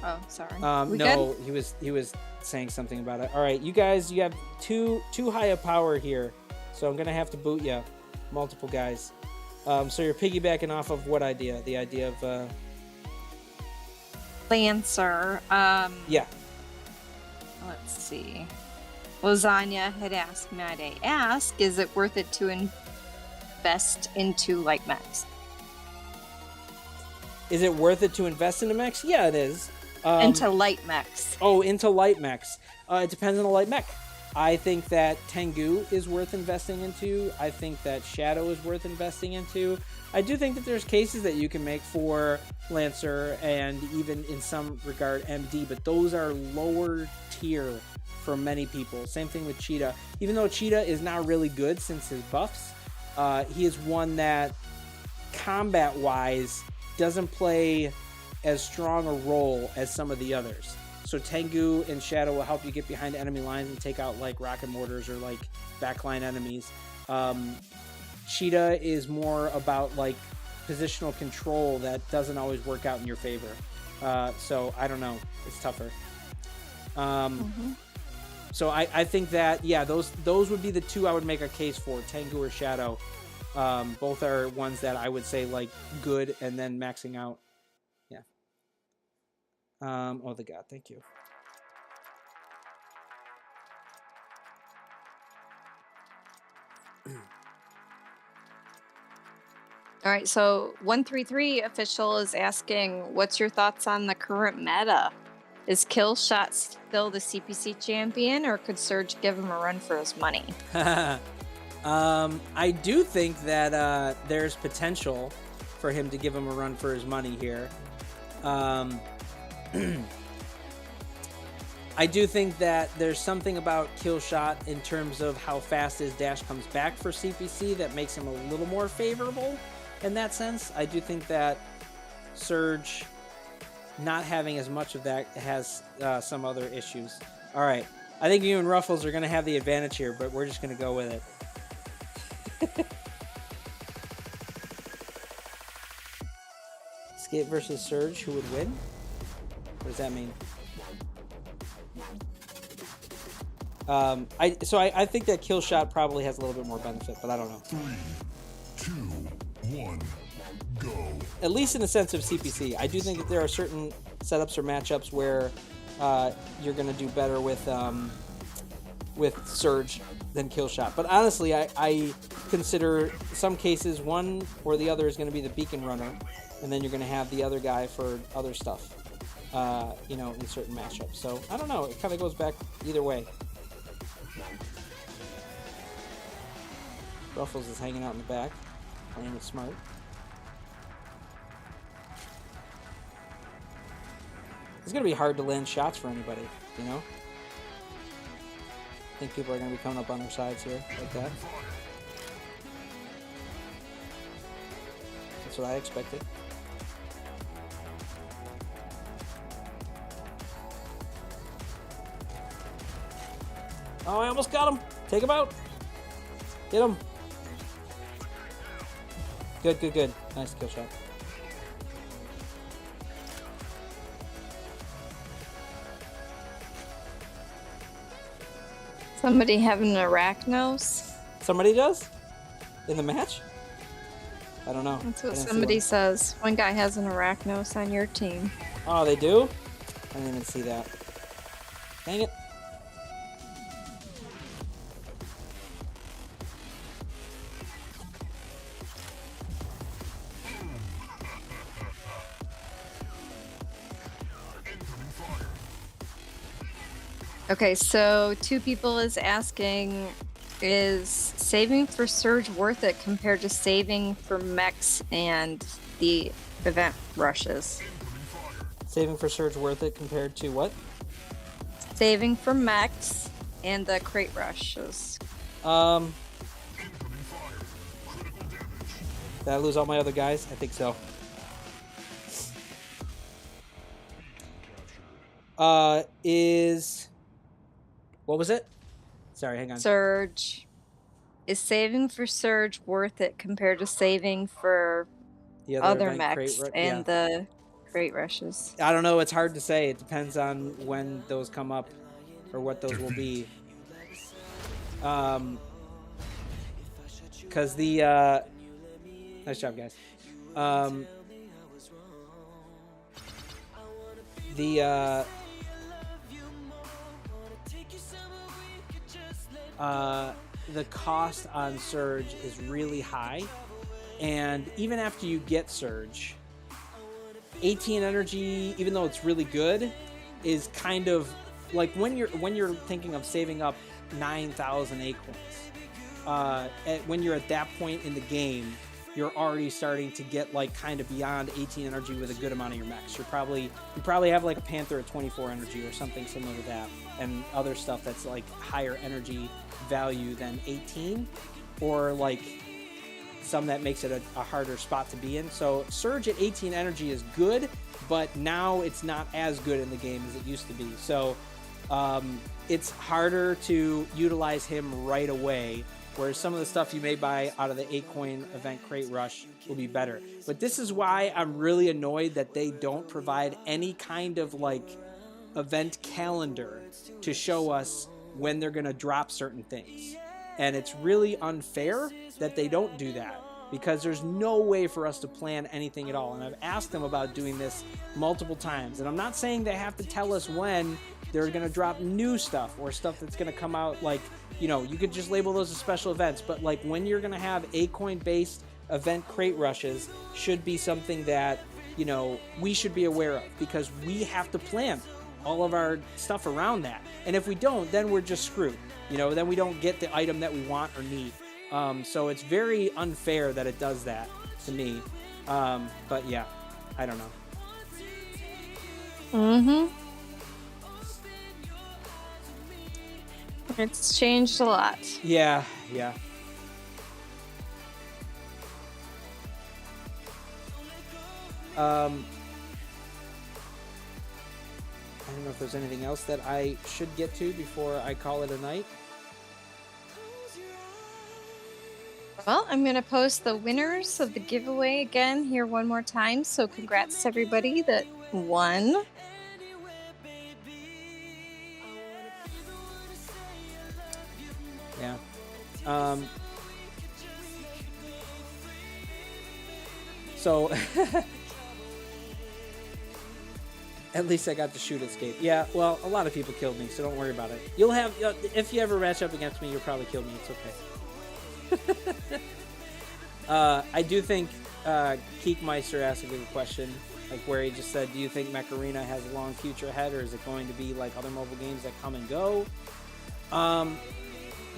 Speaker 2: Oh, sorry.
Speaker 1: No, good? he was saying something about it. All right, you guys, you have too high a power here, so I'm gonna have to boot you, multiple guys. So you're piggybacking off of what idea? The idea of
Speaker 2: Lancer.
Speaker 1: Yeah.
Speaker 2: Let's see. Lasagna had asked, might I ask, is it worth it to invest into light mechs?
Speaker 1: Is it worth it to invest into mechs? Yeah, it is.
Speaker 2: Into light mechs.
Speaker 1: Oh, into light mechs. It depends on the light mech. I think that Tengu is worth investing into. I think that Shadow is worth investing into. I do think that there's cases that you can make for Lancer and even in some regard MD, but those are lower tier for many people. Same thing with Cheetah. Even though Cheetah is not really good since his buffs, he is one that combat-wise doesn't play as strong a role as some of the others. So Tengu and Shadow will help you get behind enemy lines and take out like rocket mortars or like backline enemies. Cheetah is more about like positional control that doesn't always work out in your favor. So I don't know, it's tougher. So I think that, yeah, those would be the two I would make a case for, Tengu or Shadow. Both are ones that I would say like good and then maxing out. Oh, the god, thank you.
Speaker 2: All right, so 133 official is asking, what's your thoughts on the current meta? Is Killshot still the CPC champion, or could Surge give him a run for his money?
Speaker 1: I do think that there's potential for him to give him a run for his money here. I do think that there's something about Killshot in terms of how fast his dash comes back for CPC that makes him a little more favorable in that sense. I do think that Surge not having as much of that has some other issues. All right. I think you and Ruffles are going to have the advantage here, but we're just going to go with it. Skate versus Surge, who would win? What does that mean? I think that Killshot probably has a little bit more benefit, but I don't know.
Speaker 3: 3, 2, 1, go.
Speaker 1: At least in the sense of CPC. I do think that there are certain setups or matchups where you're going to do better with Surge than Killshot. But honestly, I consider some cases one or the other is going to be the beacon runner, and then you're going to have the other guy for other stuff, in certain matchups. So I don't know. It kind of goes back either way. Ruffles is hanging out in the back, playing it smart. It's going to be hard to land shots for anybody, you know? I think people are going to be coming up on their sides here, like that. That's what I expected. Oh, I almost got him. Take him out. Get him. Good, good, good. Nice kill shot.
Speaker 2: Somebody having an arachnos?
Speaker 1: Somebody does? In the match? I don't know.
Speaker 2: That's what somebody says. One guy has an arachnos on your team.
Speaker 1: Oh, they do? I didn't even see that. Dang it.
Speaker 2: Okay, so two people is asking, is saving for Surge worth it compared to saving for mechs and the event rushes?
Speaker 1: Saving for Surge worth it compared to what?
Speaker 2: Saving for mechs and the crate rushes.
Speaker 1: Did I lose all my other guys? I think so. What was it? Sorry, hang on.
Speaker 2: Surge. Is saving for Surge worth it compared to saving for
Speaker 1: The
Speaker 2: other
Speaker 1: event
Speaker 2: mechs
Speaker 1: crate
Speaker 2: and the crate rushes?
Speaker 1: I don't know. It's hard to say. It depends on when those come up or what those will be. Because the... nice job, guys. The cost on Surge is really high, and even after you get Surge, 18 energy, even though it's really good, is kind of like when you're thinking of saving up 9,000 acorns. When you're at that point in the game, you're already starting to get like kind of beyond 18 energy with a good amount of your mechs. You probably have like a Panther at 24 energy or something similar to that, and other stuff that's like higher energy value than 18, or like some that makes it a harder spot to be in. So Surge at 18 energy is good, but now it's not as good in the game as it used to be. So it's harder to utilize him right away, whereas some of the stuff you may buy out of the 8-coin event crate rush will be better. But this is why I'm really annoyed that they don't provide any kind of like event calendar to show us when they're going to drop certain things. And it's really unfair that they don't do that. because there's no way for us to plan anything at all. And I've asked them about doing this multiple times, and I'm not saying they have to tell us when they're going to drop new stuff or stuff that's going to come out. Like, you know, you could just label those as special events, but like when you're going to have A-coin based event crate rushes should be something that, you know, we should be aware of, because we have to plan all of our stuff around that. And if we don't, then we're just screwed. You know, then we don't get the item that we want or need. So it's very unfair that it does that to me. But yeah, I don't know.
Speaker 2: Mm-hmm. It's changed a lot.
Speaker 1: Yeah, yeah. I don't know if there's anything else that I should get to before I call it a night.
Speaker 2: Well, I'm going to post the winners of the giveaway again here one more time. So congrats to everybody that won.
Speaker 1: Yeah. So at least I got to shoot escape. Yeah, well, a lot of people killed me, so don't worry about it. You'll have, if you ever match up against me, you'll probably kill me. It's okay. I do think Keekmeister asked a good question, like where he just said, do you think Mech Arena has a long future ahead, or is it going to be like other mobile games that come and go?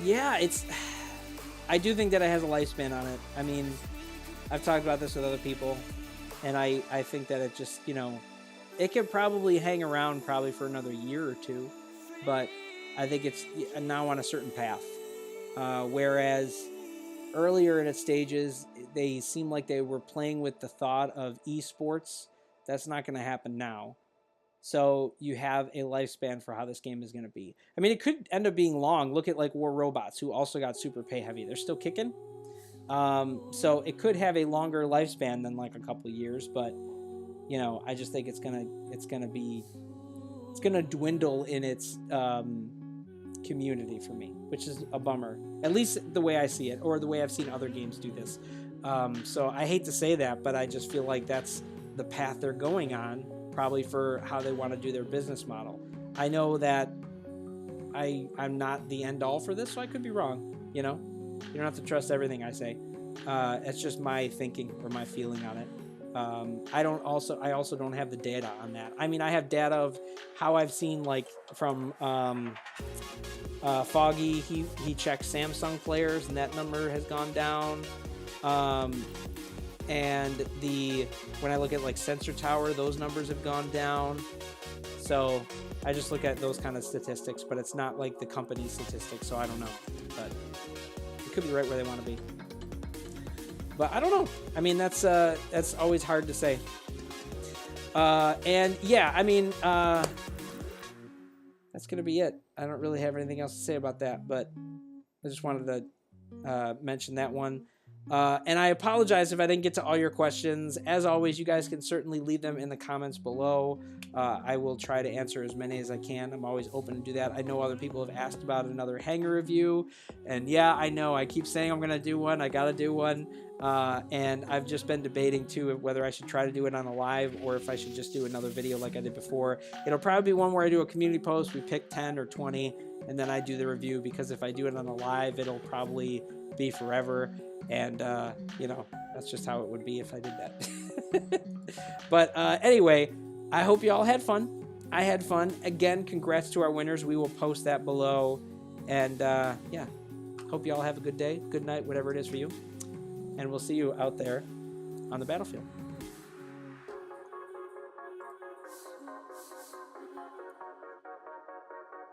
Speaker 1: Yeah, I do think that it has a lifespan on it. I mean, I've talked about this with other people, and I think that it just, you know, it could probably hang around probably for another year or two, but I think it's now on a certain path. Whereas earlier in its stages, they seemed like they were playing with the thought of esports. That's not going to happen now. So you have a lifespan for how this game is going to be. I mean, it could end up being long. Look at like War Robots, who also got super pay heavy. They're still kicking. So it could have a longer lifespan than like a couple years, but you know, I just think it's gonna dwindle in its community for me, which is a bummer. At least the way I see it, or the way I've seen other games do this. So I hate to say that, but I just feel like that's the path they're going on, probably for how they want to do their business model. I know that I'm not the end all for this, so I could be wrong. You know, you don't have to trust everything I say. It's just my thinking or my feeling on it. I also don't have the data on that. I mean, I have data of how I've seen, like from Foggy, he checked Samsung players and that number has gone down. And when I look at like Sensor Tower, those numbers have gone down. So I just look at those kind of statistics, but it's not like the company statistics, so I don't know. But it could be right where they want to be. But I don't know. I mean, that's always hard to say. And yeah, I mean, that's gonna be it. I don't really have anything else to say about that, but I just wanted to mention that one. And I apologize if I didn't get to all your questions. As always, you guys can certainly leave them in the comments below. I will try to answer as many as I can. I'm always open to do that. I know other people have asked about another hangar review, and yeah, I know I keep saying I'm going to do one. I got to do one. And I've just been debating too whether I should try to do it on a live or if I should just do another video like I did before. It'll probably be one where I do a community post. We pick 10 or 20, and then I do the review, because if I do it on a live, it'll probably be forever. And, you know, that's just how it would be if I did that. But anyway, I hope you all had fun. I had fun. Again, congrats to our winners. We will post that below. And, yeah, hope you all have a good day, good night, whatever it is for you. And we'll see you out there on the battlefield.